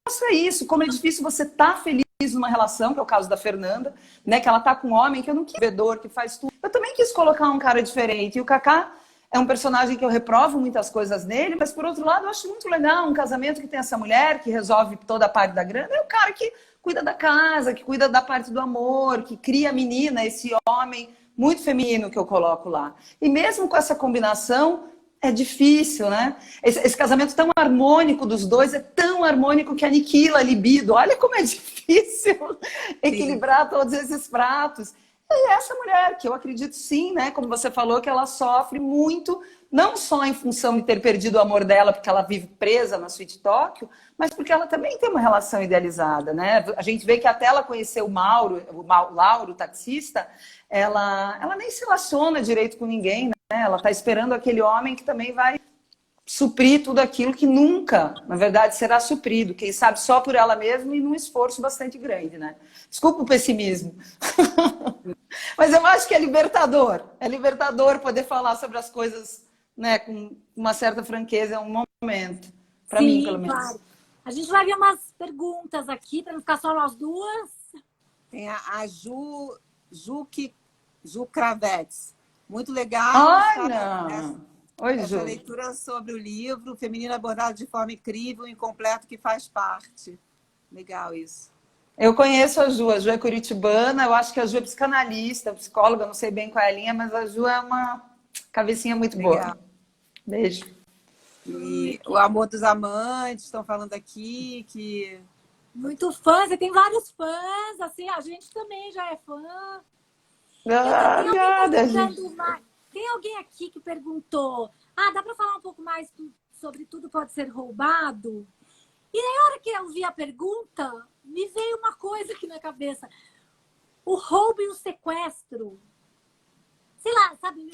mostra isso, como é difícil você estar feliz numa relação, que é o caso da Fernanda, né? Que ela tá com um homem que eu não quis vedor, que faz tudo. Eu também quis colocar um cara diferente. E o Kaká é um personagem que eu reprovo muitas coisas nele, mas por outro lado eu acho muito legal um casamento que tem essa mulher que resolve toda a parte da grana. É o cara que cuida da casa, que cuida da parte do amor, que cria a menina, esse homem muito feminino que eu coloco lá. E mesmo com essa combinação, é difícil, né? Esse casamento tão harmônico dos dois é tão harmônico que aniquila a libido. Olha como é difícil equilibrar todos esses pratos. E essa mulher, que eu acredito sim, né? Como você falou, que ela sofre muito, não só em função de ter perdido o amor dela, porque ela vive presa na Suíte Tóquio, mas porque ela também tem uma relação idealizada, né? A gente vê que até ela conhecer o Lauro, o taxista, ela nem se relaciona direito com ninguém, né? Ela está esperando aquele homem que também vai suprir tudo aquilo que nunca, na verdade, será suprido. Quem sabe só por ela mesma e num esforço bastante grande, né? Desculpa o pessimismo. Mas eu acho que é libertador. É libertador poder falar sobre as coisas, né, com uma certa franqueza, é um momento. Para mim, pelo menos. Claro. A gente vai ver umas perguntas aqui, para não ficar só nós duas. Tem a Ju Cravetes. Muito legal. Olha! Oi, Ju. Essa leitura sobre o livro, feminino abordado de forma incrível, incompleto, que faz parte. Legal isso. Eu conheço a Ju é curitibana, eu acho que a Ju é psicanalista, psicóloga, não sei bem qual é a linha, mas a Ju é uma cabecinha muito boa. Beijo. E o Amor dos Amantes, estão falando aqui que... Muito fãs, e tem vários fãs, assim, a gente também já é fã. Tem alguém aqui que perguntou, dá para falar um pouco mais sobre Tudo Pode Ser Roubado? E na hora que eu vi a pergunta, me veio uma coisa aqui na cabeça. O roubo e o sequestro. Sei lá, sabe?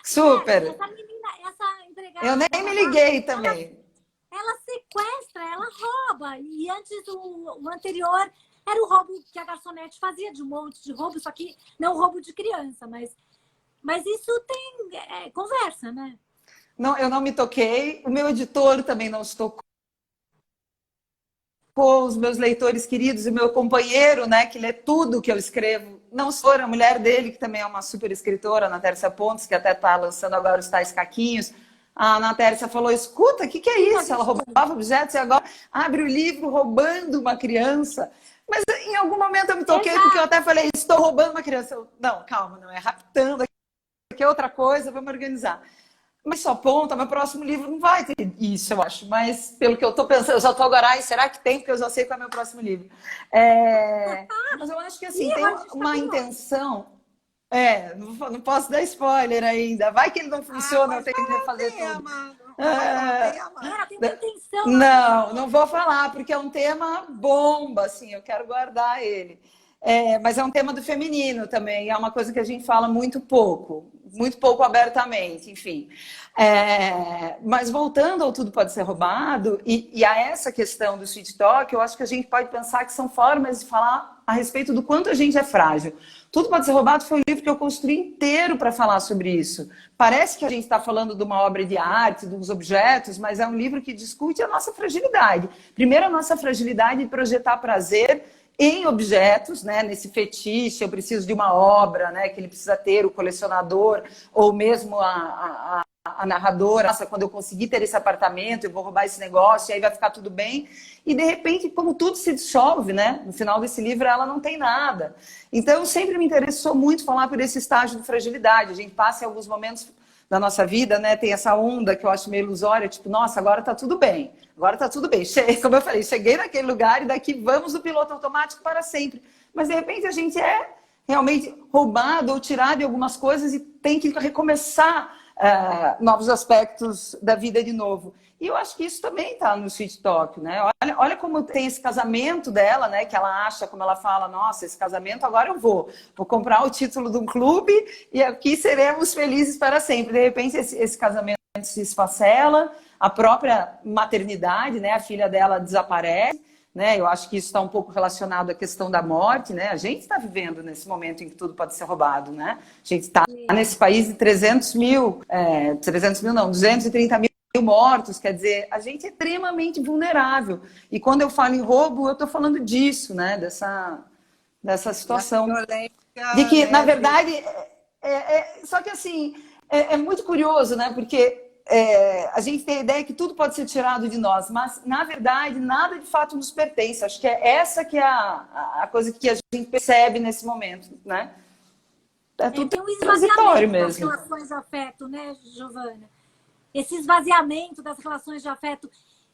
Super! Essa menina, essa empregada... Eu nem me liguei também. Ela sequestra, ela rouba. E antes, o anterior era o roubo que a garçonete fazia, de um monte de roubo, só que não roubo de criança, mas isso tem conversa, né? Não, eu não me toquei. O meu editor também não se tocou. Os meus leitores queridos e meu companheiro, né, que lê tudo que eu escrevo. Não sou a mulher dele, que também é uma super escritora, a Ana Tércia Pontes, que até está lançando agora os Tais Caquinhos. A Ana Tércia falou, escuta, o que é isso? Ela roubava objetos e agora abre o livro roubando uma criança. Mas em algum momento eu me toquei, porque eu até falei, estou roubando uma criança. não, calma, não é raptando, aqui é outra coisa, vamos organizar. Mas só ponta, meu próximo livro não vai ter isso, eu acho. Mas pelo que eu estou pensando, eu já estou agora, será que tem? Porque eu já sei qual é o meu próximo livro. Mas eu acho que assim, tem uma intenção. Não posso dar spoiler ainda. Vai que ele não funciona, eu tenho que refazer tudo. Tem uma intenção. Não vou falar, porque é um tema bomba, assim, eu quero guardar ele. Mas é um tema do feminino também, é uma coisa que a gente fala muito pouco abertamente, enfim. Mas voltando ao Tudo Pode Ser Roubado, e a essa questão do Sweet Talk, eu acho que a gente pode pensar que são formas de falar a respeito do quanto a gente é frágil. Tudo Pode Ser Roubado foi um livro que eu construí inteiro para falar sobre isso. Parece que a gente está falando de uma obra de arte, dos objetos, mas é um livro que discute a nossa fragilidade. Primeiro, a nossa fragilidade de projetar prazer em objetos, né? Nesse fetiche, eu preciso de uma obra, né? Que ele precisa ter, o colecionador, ou mesmo a narradora. Nossa, quando eu conseguir ter esse apartamento, eu vou roubar esse negócio, e aí vai ficar tudo bem. E, de repente, como tudo se dissolve, né? No final desse livro, ela não tem nada. Então, sempre me interessou muito falar por esse estágio de fragilidade. A gente passa em alguns momentos da nossa vida, né? Tem essa onda que eu acho meio ilusória, tipo, nossa, agora tá tudo bem. Agora tá tudo bem. Como eu falei, cheguei naquele lugar e daqui vamos no piloto automático para sempre. Mas, de repente, a gente é realmente roubado ou tirado de algumas coisas e tem que recomeçar novos aspectos da vida de novo. E eu acho que isso também está no Sweet Talk, né? Olha como tem esse casamento dela, né? Que ela acha, como ela fala, nossa, esse casamento agora eu vou comprar o título de um clube e aqui seremos felizes para sempre. De repente esse casamento se esfacela, a própria maternidade, né? A filha dela desaparece, né? Eu acho que isso está um pouco relacionado à questão da morte, né? A gente está vivendo nesse momento em que tudo pode ser roubado, né? A gente está nesse país de 300 mil não, 230 mil mortos, quer dizer, a gente é extremamente vulnerável. E quando eu falo em roubo, eu estou falando disso, né? Dessa situação. De que, na verdade, só que assim, é muito curioso, né? Porque a gente tem a ideia que tudo pode ser tirado de nós, mas, na verdade, nada de fato nos pertence. Acho que é essa que é a coisa que a gente percebe nesse momento, né? É tudo tem um transitório esvaziamento das mesmo. relações de afeto, né, Giovana? Esse esvaziamento das relações de afeto,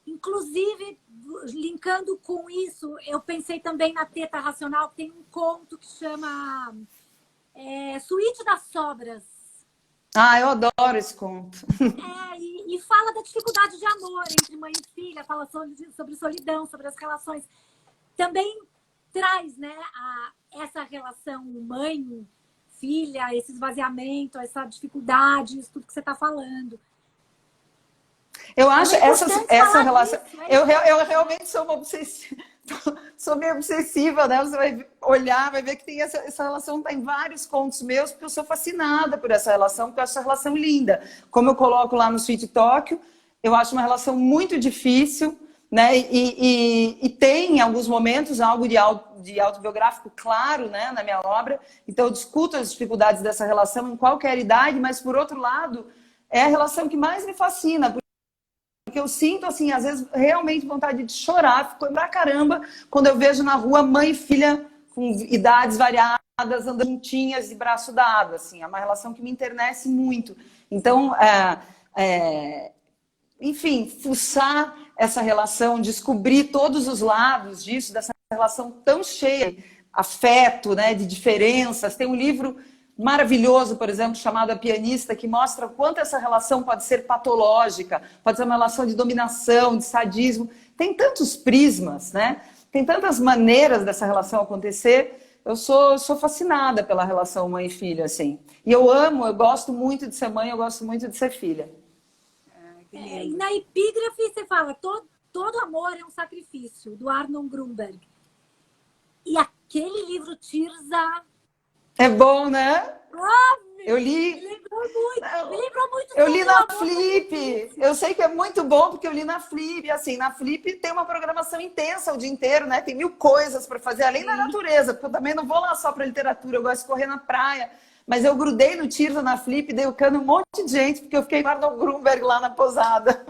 inclusive, linkando com isso, eu pensei também na Teta Racional, que tem um conto que chama Suíte das Sobras. Ah, eu adoro esse conto. E fala da dificuldade de amor entre mãe e filha, fala sobre solidão, sobre as relações. Também traz, né, essa relação mãe-filha, esse esvaziamento, essa dificuldade, isso tudo que você está falando. Eu acho essa relação. Disso, né? Eu realmente sou uma obsessiva. Sou meio obsessiva, né? Você vai olhar, vai ver que tem essa relação, tá em vários contos meus, porque eu sou fascinada por essa relação, porque eu acho essa relação linda. Como eu coloco lá no Sweet Tóquio, eu acho uma relação muito difícil, né? E tem, em alguns momentos, algo de autobiográfico claro, né, na minha obra. Então, eu discuto as dificuldades dessa relação em qualquer idade, mas, por outro lado, é a relação que mais me fascina, porque eu sinto, assim, às vezes, realmente vontade de chorar, fico pra caramba, quando eu vejo na rua mãe e filha com idades variadas, andando juntinhas de braço dado, assim, é uma relação que me enternece muito. Então, enfim, fuçar essa relação, descobrir todos os lados disso, dessa relação tão cheia de afeto, né, de diferenças. Tem um livro maravilhoso, por exemplo, chamado A Pianista, que mostra o quanto essa relação pode ser patológica, pode ser uma relação de dominação, de sadismo. Tem tantos prismas, né? Tem tantas maneiras dessa relação acontecer. Eu sou fascinada pela relação mãe e filha, assim. E eu gosto muito de ser mãe, eu gosto muito de ser filha. Na epígrafe você fala, todo amor é um sacrifício, do Arnon Grunberg. E aquele livro Tirza... É bom, né? Eu li. Me lembrou muito. Eu li na Flip. Eu sei que é muito bom porque eu li na Flip. Assim, na Flip tem uma programação intensa o dia inteiro, né? Tem 1000 coisas para fazer, além da natureza, porque eu também não vou lá só para literatura, eu gosto de correr na praia. Mas eu grudei no Tirza na Flip, dei o cano um monte de gente, porque eu fiquei com o Arnold Grunberg lá na posada.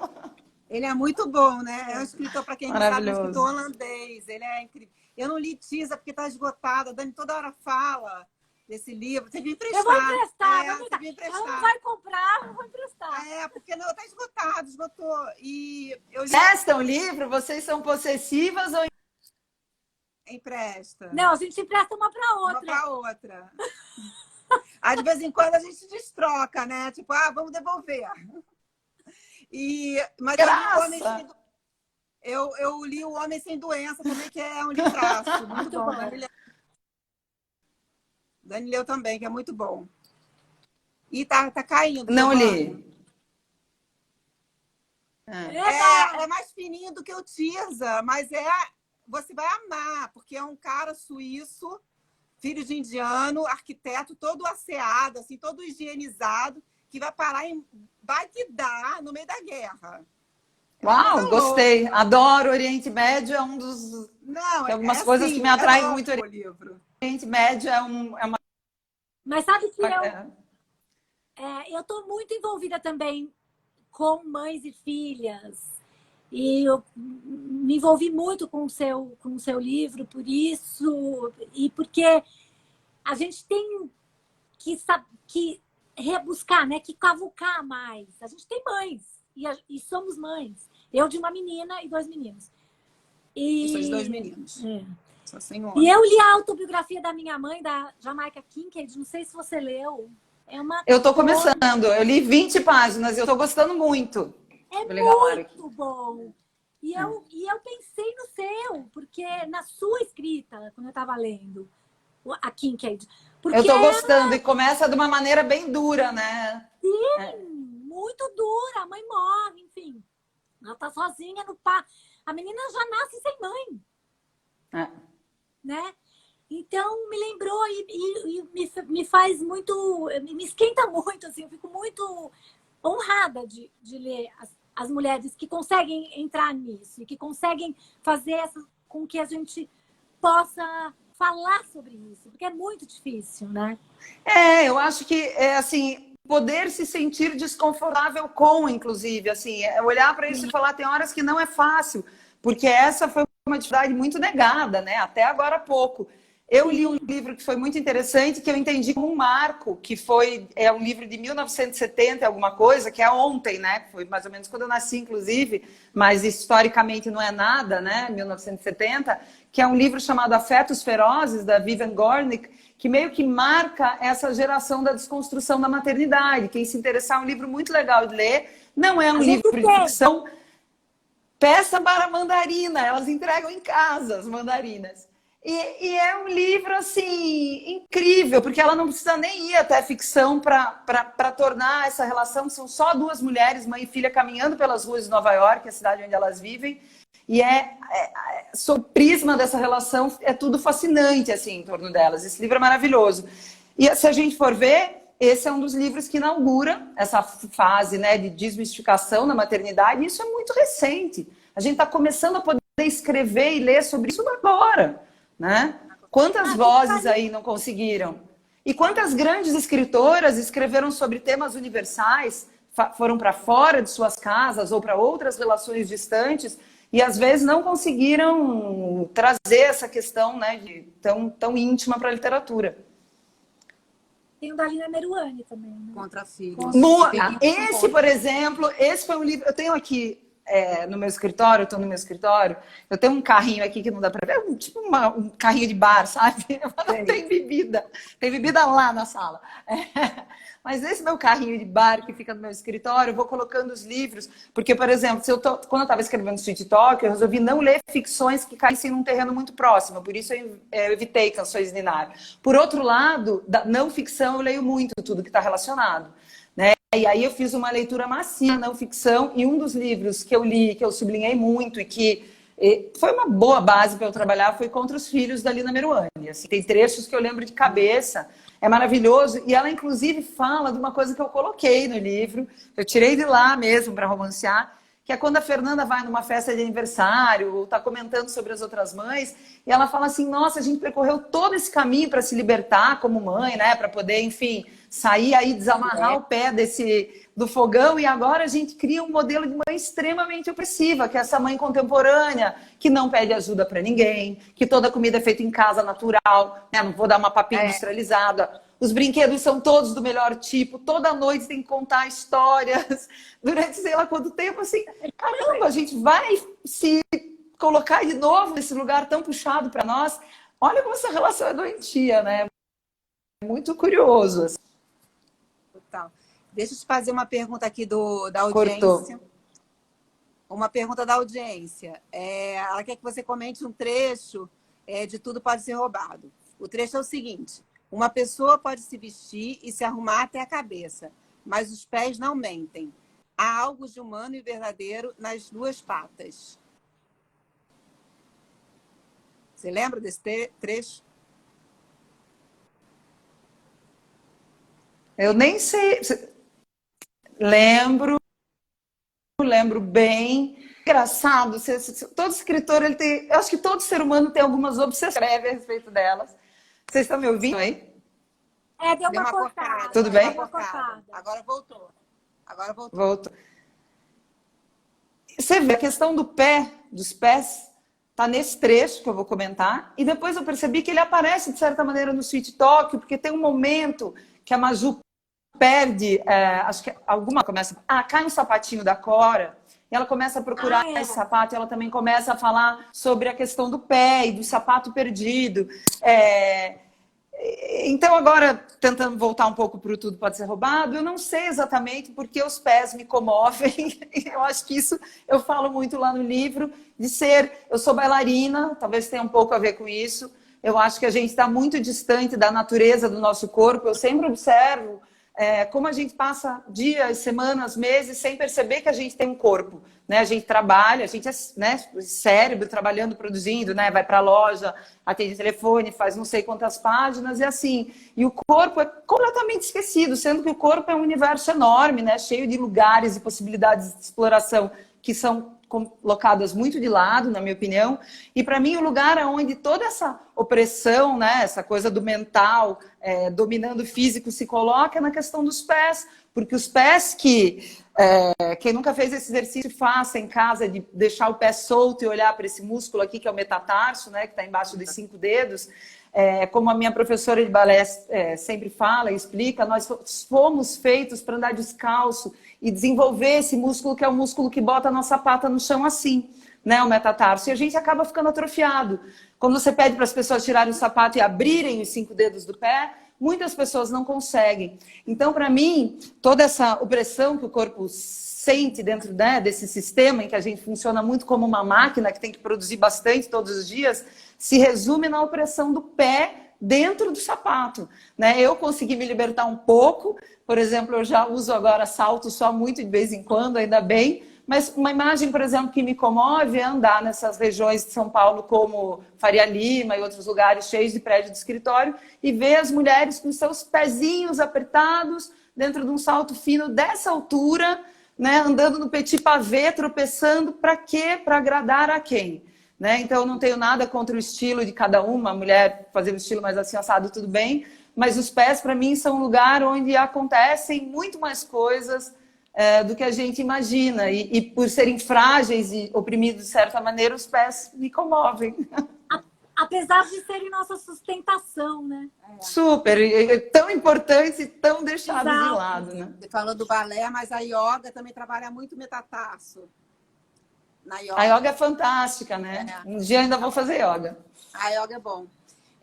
Ele é muito bom, né? É um escritor, para quem não sabe, um escritor holandês. Ele é incrível. Eu não li Tirza porque está esgotada. A Dani toda hora fala desse livro. Você me emprestar. Eu vou emprestar. Emprestar. Não vai comprar, eu vou emprestar. Porque não, está esgotado, esgotou. E eu li... Emprestam o livro? Vocês são possessivas ou empresta? Não, a gente empresta uma para outra. Uma para outra. Aí, de vez em quando, a gente destroca, né? Tipo, vamos devolver. Mas eu li O Homem Sem Doença também, que é um livraço. Muito bom. Dani leu também, que é muito bom. E tá caindo. Não li. É mais fininho do que o Tirza, mas você vai amar, porque é um cara suíço, filho de indiano, arquiteto, todo asseado, assim, todo higienizado, que vai parar em Bagdá, no meio da guerra. Uau, gostei. Adoro Oriente Médio, é um dos... Não, tem algumas coisas que me atraem muito. O livro. Oriente Médio é uma... Mas sabe que eu estou muito envolvida também com mães e filhas. E eu me envolvi muito com o seu livro por isso. E porque a gente tem que rebuscar, né? Que cavucar mais. A gente tem mães e somos mães. Eu de uma menina e 2 meninos. E são de 2 meninos. Só sem homem. E eu li a autobiografia da minha mãe, da Jamaica Kincaid. Não sei se você leu. Eu tô começando. Eu li 20 páginas e eu tô gostando muito. É muito bom. E eu pensei no seu, porque na sua escrita, quando eu estava lendo a Kincaid. Porque eu tô gostando e começa de uma maneira bem dura, né? Sim, muito dura. A mãe morre, enfim. Ela tá sozinha no parto. A menina já nasce sem mãe. Né? Então, me lembrou e me faz muito... Me esquenta muito, assim. Eu fico muito honrada de ler as mulheres que conseguem entrar nisso e que conseguem fazer com que a gente possa falar sobre isso, porque é muito difícil, né? Eu acho que assim, poder se sentir desconfortável com, inclusive, assim, olhar para isso e falar, tem horas que não é fácil, porque essa foi uma atividade muito negada, né? Até agora há pouco. Eu li um livro que foi muito interessante, que eu entendi como um marco, que é um livro de 1970, alguma coisa, que é ontem, né? Foi mais ou menos quando eu nasci, inclusive, mas historicamente não é nada, né? 1970, que é um livro chamado Afetos Ferozes, da Vivian Gornick, que meio que marca essa geração da desconstrução da maternidade. Quem se interessar, é um livro muito legal de ler. Não é um livro de ficção. Peça para mandarina, elas entregam em casa as mandarinas. E é um livro, assim, incrível, porque ela não precisa nem ir até cisão para tornar essa relação. São só 2 mulheres, mãe e filha, caminhando pelas ruas de Nova York, a cidade onde elas vivem. E sob o prisma dessa relação, é tudo fascinante, assim, em torno delas. Esse livro é maravilhoso. E se a gente for ver, esse é um dos livros que inaugura essa fase, né, de desmistificação da maternidade. E isso é muito recente. A gente está começando a poder escrever e ler sobre isso agora. Né? Quantas vozes aí não conseguiram? E quantas grandes escritoras escreveram sobre temas universais, foram para fora de suas casas ou para outras relações distantes e às vezes não conseguiram trazer essa questão, né, tão íntima para a literatura. Tem o da Lina Meruane também, né? Contra filhos. Esse, por exemplo, esse foi um livro... Eu tenho aqui no meu escritório, eu estou no meu escritório, eu tenho um carrinho aqui que não dá para ver, tipo um carrinho de bar, sabe? Tem bebida lá na sala. Mas esse meu carrinho de bar que fica no meu escritório, eu vou colocando os livros, porque, por exemplo, quando eu estava escrevendo Sweet Talk, eu resolvi não ler ficções que caíssem num terreno muito próximo, por isso eu evitei Canções de Ninar. Por outro lado, da não ficção, eu leio muito tudo que está relacionado. Né? E aí eu fiz uma leitura macia, não ficção, e um dos livros que eu li, que eu sublinhei muito e que foi uma boa base para eu trabalhar, foi Contra os Filhos, da Lina Meruane. Assim, tem trechos que eu lembro de cabeça, é maravilhoso, e ela inclusive fala de uma coisa que eu coloquei no livro, eu tirei de lá mesmo para romancear, que é quando a Fernanda vai numa festa de aniversário, ou está comentando sobre as outras mães, e ela fala assim, nossa, a gente percorreu todo esse caminho para se libertar como mãe, né? Para poder, enfim, sair aí, desamarrar o pé do fogão, e agora a gente cria um modelo de mãe extremamente opressiva, que é essa mãe contemporânea, que não pede ajuda para ninguém, que toda comida é feita em casa, natural, né? Não vou dar uma papinha industrializada. Os brinquedos são todos do melhor tipo, toda noite tem que contar histórias, durante sei lá quanto tempo, assim, caramba, a gente vai se colocar de novo nesse lugar tão puxado para nós. Olha como essa relação é doentia, né? Muito curioso. Assim. Total. Deixa eu te fazer uma pergunta aqui da audiência. Cortou. Uma pergunta da audiência. Ela quer que você comente um trecho de Tudo Pode Ser Roubado. O trecho é o seguinte: uma pessoa pode se vestir e se arrumar até a cabeça, mas os pés não mentem. Há algo de humano e verdadeiro nas 2 patas. Você lembra desse trecho? Eu nem sei. Lembro bem. Engraçado, todo escritor, ele tem... Eu acho que todo ser humano tem algumas obsessões a respeito delas. Vocês estão me ouvindo aí? Deu uma cortada. Tudo bem? Agora voltou. Voltou. Você vê, a questão dos pés, tá nesse trecho que eu vou comentar. E depois eu percebi que ele aparece, de certa maneira, no Sweet Talk, porque tem um momento que a Maju perde, acho que alguma começa... cai um sapatinho da Cora, e ela começa a procurar esse sapato, e ela também começa a falar sobre a questão do pé e do sapato perdido. Então, agora, tentando voltar um pouco para o Tudo Pode Ser Roubado, eu não sei exatamente porque os pés me comovem. Eu acho que isso eu falo muito lá no livro, eu sou bailarina, talvez tenha um pouco a ver com isso. Eu acho que a gente está muito distante da natureza do nosso corpo. Eu sempre observo como a gente passa dias, semanas, meses sem perceber que a gente tem um corpo, né? A gente trabalha, a gente é, né, cérebro trabalhando, produzindo, né? Vai para a loja, atende telefone, faz não sei quantas páginas e assim. E o corpo é completamente esquecido, sendo que o corpo é um universo enorme, né? Cheio de lugares e possibilidades de exploração que são colocadas muito de lado, na minha opinião. E para mim o lugar onde toda essa opressão, né, essa coisa do mental dominando o físico se coloca é na questão dos pés, porque os pés que quem nunca fez esse exercício faça em casa, de deixar o pé solto e olhar para esse músculo aqui que é o metatarso, né, que está embaixo dos 5 dedos. Como a minha professora de balé sempre fala e explica, nós fomos feitos para andar descalço e desenvolver esse músculo que é o músculo que bota a nossa pata no chão assim, né, o metatarso. E a gente acaba ficando atrofiado. Quando você pede para as pessoas tirarem o sapato e abrirem os 5 dedos do pé, muitas pessoas não conseguem. Então, para mim, toda essa opressão que o corpo sente dentro, né, desse sistema em que a gente funciona muito como uma máquina que tem que produzir bastante todos os dias, se resume na opressão do pé dentro do sapato, né? Eu consegui me libertar um pouco, por exemplo, eu já uso agora salto só muito de vez em quando, ainda bem, mas uma imagem, por exemplo, que me comove é andar nessas regiões de São Paulo como Faria Lima e outros lugares cheios de prédio de escritório e ver as mulheres com seus pezinhos apertados dentro de um salto fino dessa altura, né, andando no petit pavé, tropeçando, para quê? Para agradar a quem? Né? Então, eu não tenho nada contra o estilo de cada uma, a mulher fazer um estilo mais assim, assado, tudo bem, mas os pés, para mim, são um lugar onde acontecem muito mais coisas do que a gente imagina. E por serem frágeis e oprimidos de certa maneira, os pés me comovem. Apesar de serem nossa sustentação, né? Super, tão importantes e tão deixados de lado, né? Você falou do balé, mas a yoga também trabalha muito metatarso. A yoga é fantástica, né? Um dia ainda vou fazer yoga. A yoga é bom.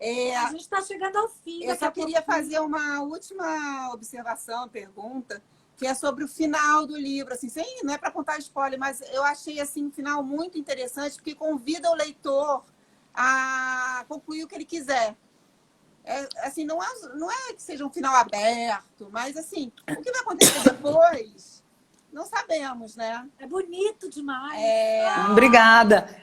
A gente está chegando ao fim. Eu só queria fazer uma última observação, pergunta, que é sobre o final do livro. Assim, não é para contar spoiler, mas eu achei assim, um final muito interessante, porque convida o leitor a concluir o que ele quiser. Assim, não é que seja um final aberto, mas assim, o que vai acontecer depois... Não sabemos, né? É bonito demais. Obrigada.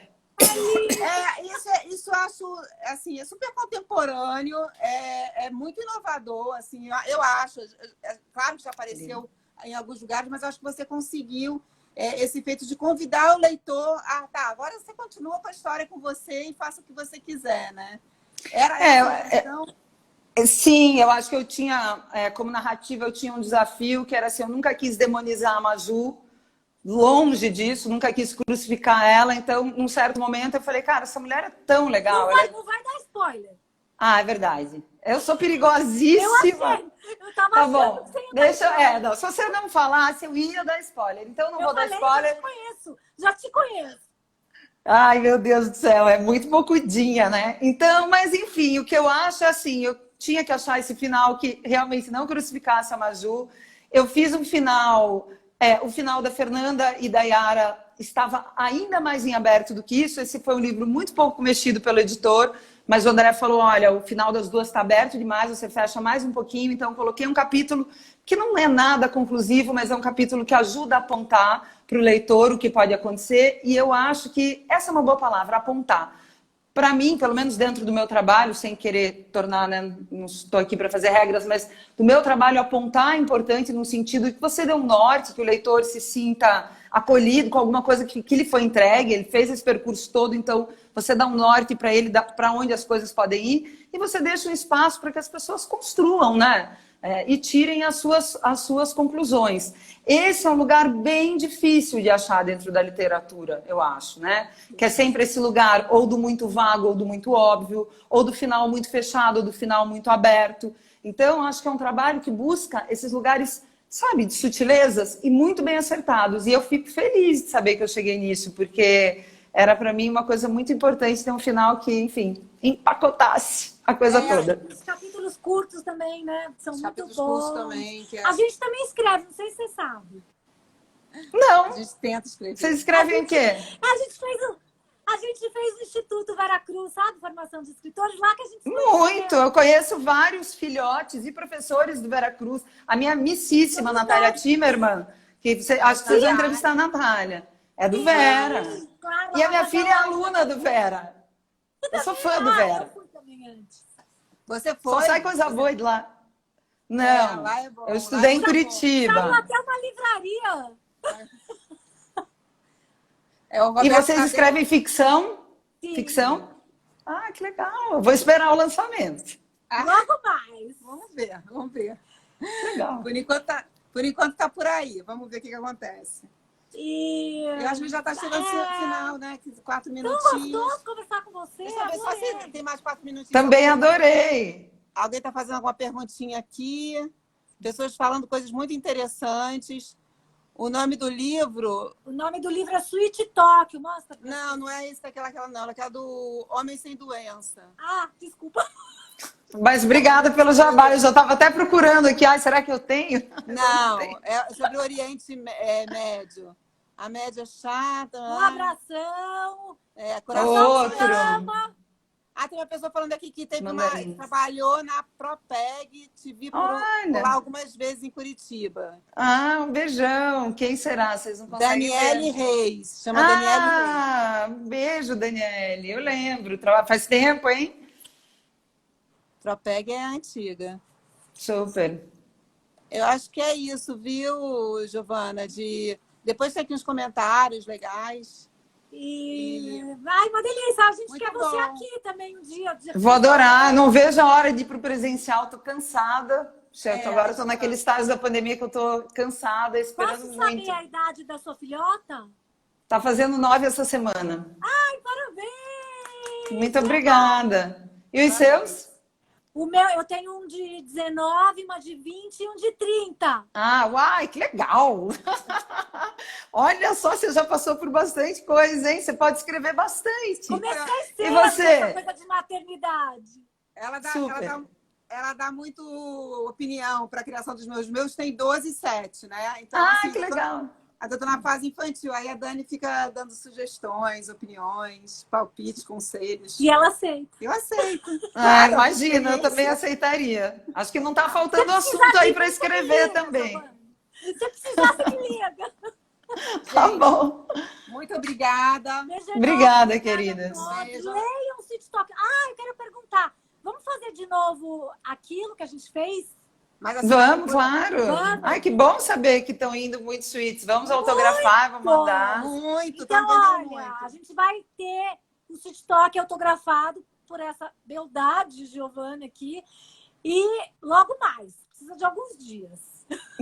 Isso eu acho, assim, é super contemporâneo, é muito inovador, assim, eu acho. Claro que já apareceu em alguns lugares, mas eu acho que você conseguiu esse feito de convidar o leitor a, agora você continua com a história com você e faça o que você quiser, né? Então... Sim, eu acho que eu tinha, como narrativa, eu tinha um desafio que era assim, eu nunca quis demonizar a Maju, longe disso, nunca quis crucificar ela, então, num certo momento, eu falei, cara, essa mulher é tão legal. Não vai dar spoiler. É verdade. Eu sou perigosíssima. Eu tava tá achando bom. que você ia não, se você não falasse, eu ia dar spoiler, então não vou dar spoiler. Já te conheço. Ai, meu Deus do céu, é muito bocudinha, né? Então, mas enfim, o que eu acho é assim, eu tinha que achar esse final que realmente não crucificasse a Maju. Eu fiz um final, o final da Fernanda e da Yara estava ainda mais em aberto do que isso. Esse foi um livro muito pouco mexido pelo editor, mas o André falou, olha, o final das duas está aberto demais, você fecha mais um pouquinho. Então, eu coloquei um capítulo que não é nada conclusivo, mas é um capítulo que ajuda a apontar para o leitor o que pode acontecer. E eu acho que essa é uma boa palavra, apontar. Para mim, pelo menos dentro do meu trabalho, sem querer tornar, né, não estou aqui para fazer regras, mas do meu trabalho apontar é importante no sentido que você dê um norte, que o leitor se sinta acolhido com alguma coisa que lhe foi entregue, ele fez esse percurso todo, então você dá um norte para ele, para onde as coisas podem ir, e você deixa um espaço para que as pessoas construam, né? E tirem as suas conclusões. Esse é um lugar bem difícil de achar dentro da literatura, eu acho, né? Que é sempre esse lugar ou do muito vago ou do muito óbvio, ou do final muito fechado ou do final muito aberto. Então, acho que é um trabalho que busca esses lugares, sabe, de sutilezas e muito bem acertados. E eu fico feliz de saber que eu cheguei nisso, porque era para mim uma coisa muito importante ter um final que, enfim, empacotasse a coisa toda. Os capítulos curtos também, né? São Os muito capítulos bons. curtos também. A gente também escreve, não sei se você sabe. Não, A gente tenta escrever. vocês escrevem o quê? A gente fez o Instituto Veracruz, sabe? Formação de escritores, lá que a gente Muito! Eu conheço vários filhotes e professores do Veracruz. A minha amicíssima Natália Timerman, que acho que vocês vão entrevistar a Natália, é do Vera. Claro, E a minha filha é aluna do Vera. Eu sou fã do Eu Vera. fui também antes. Você Só foi? sai coisa boa de lá. Não, lá é bom, eu lá estudei é em bom. Saiu Curitiba. até uma livraria. É o E Roberto vocês Tadeu. escrevem ficção? Sim. Ficção? Ah, que legal. Eu vou esperar o lançamento. Logo mais. Vamos ver, vamos ver. Legal. Por enquanto tá por aí. Vamos ver o que acontece. E Eu acho que já tá chegando no final, né? 4 tão minutinhos. gostoso conversar com você. Deixa eu ver só adorei. se tem mais 4 minutinhos. Também adorei. Alguém tá fazendo alguma perguntinha aqui. Pessoas falando coisas muito interessantes. O nome do livro... O nome do livro é Sweet Talk. Mostra. Não é esse daquela não. Aquela do Homem Sem Doença. Ah, desculpa. Mas obrigada pelo jabá. Eu já estava até procurando aqui. Ai, será que eu tenho? Não, é sobre o Oriente Médio. A média chata. Um abração. Coração Outro. Ama. tem uma pessoa falando aqui que Mandarins. trabalhou na Propeg, te vi por Olha. lá algumas vezes em Curitiba. Ah, um beijão. Quem será? Vocês não conseguem Daniele ver. Reis. Chama Daniele Reis. Ah, um beijo, Daniele. Eu lembro. Faz tempo, hein? Propeg é antiga. Super. Eu acho que é isso, viu, Giovana? Depois tem aqui uns comentários legais. Ai, uma delícia. A gente Muito quer você bom. aqui também um dia. Vou adorar. Não vejo a hora de ir pro presencial. Tô cansada. Agora estou naquele estágio da pandemia que eu tô cansada, esperando Posso muito. saber a idade da sua filhota? Tá fazendo 9 essa semana. Ai, parabéns! Muito obrigada. E os seus? O meu, eu tenho um de 19, uma de 20 e um de 30. Ah, uai, que legal! Olha só, você já passou por bastante coisa, hein? Você pode escrever bastante. Comecei cedo E você? essa coisa de maternidade. Ela dá muito opinião para a criação dos meus tem 12 e 7, né? Então, Ah, assim, que legal! eu tô na fase infantil, aí a Dani fica dando sugestões, opiniões, palpites, conselhos. E ela aceita. Eu aceito. Ah, Claro, imagina, eu experiência. também aceitaria. Acho que não tá faltando assunto aí para escrever também. Se você precisar, você me liga. Tá bom. Muito obrigada. Beijo Obrigada, enorme, queridas. a todos. Beijo. Leiam o Sweet Talk. Ah, eu quero perguntar. Vamos fazer de novo aquilo que a gente fez? Mas, assim, Vamos, claro. Vamos. Ai, que bom saber que estão indo muitos suítes. Vamos autografar, vamos mandar. Muito, Então, tá vendendo olha, muito. a gente vai ter o Sweet Talk autografado por essa beldade de Giovana aqui. E logo mais. Precisa de alguns dias.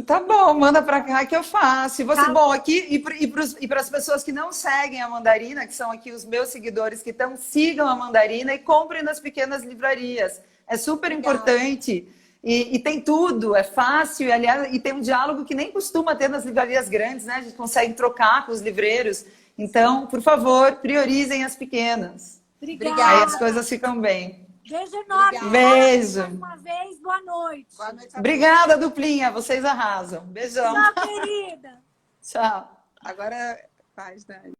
Tá bom, manda pra cá que eu faço. E você, Tá. bom, aqui e para as pessoas que não seguem a Mandarina, que são aqui os meus seguidores que estão, sigam a Mandarina e comprem nas pequenas livrarias. É super importante. E tem tudo, é fácil, aliás, e tem um diálogo que nem costuma ter nas livrarias grandes, né? A gente consegue trocar com os livreiros. Então, por favor, priorizem as pequenas. Obrigada. Aí as coisas ficam bem. Beijo enorme. Obrigada. Beijo. Mais uma vez, boa noite. Boa noite a Obrigada, duplinha. Vocês arrasam. Beijão. Tchau, querida. Tchau. Agora faz, Dani.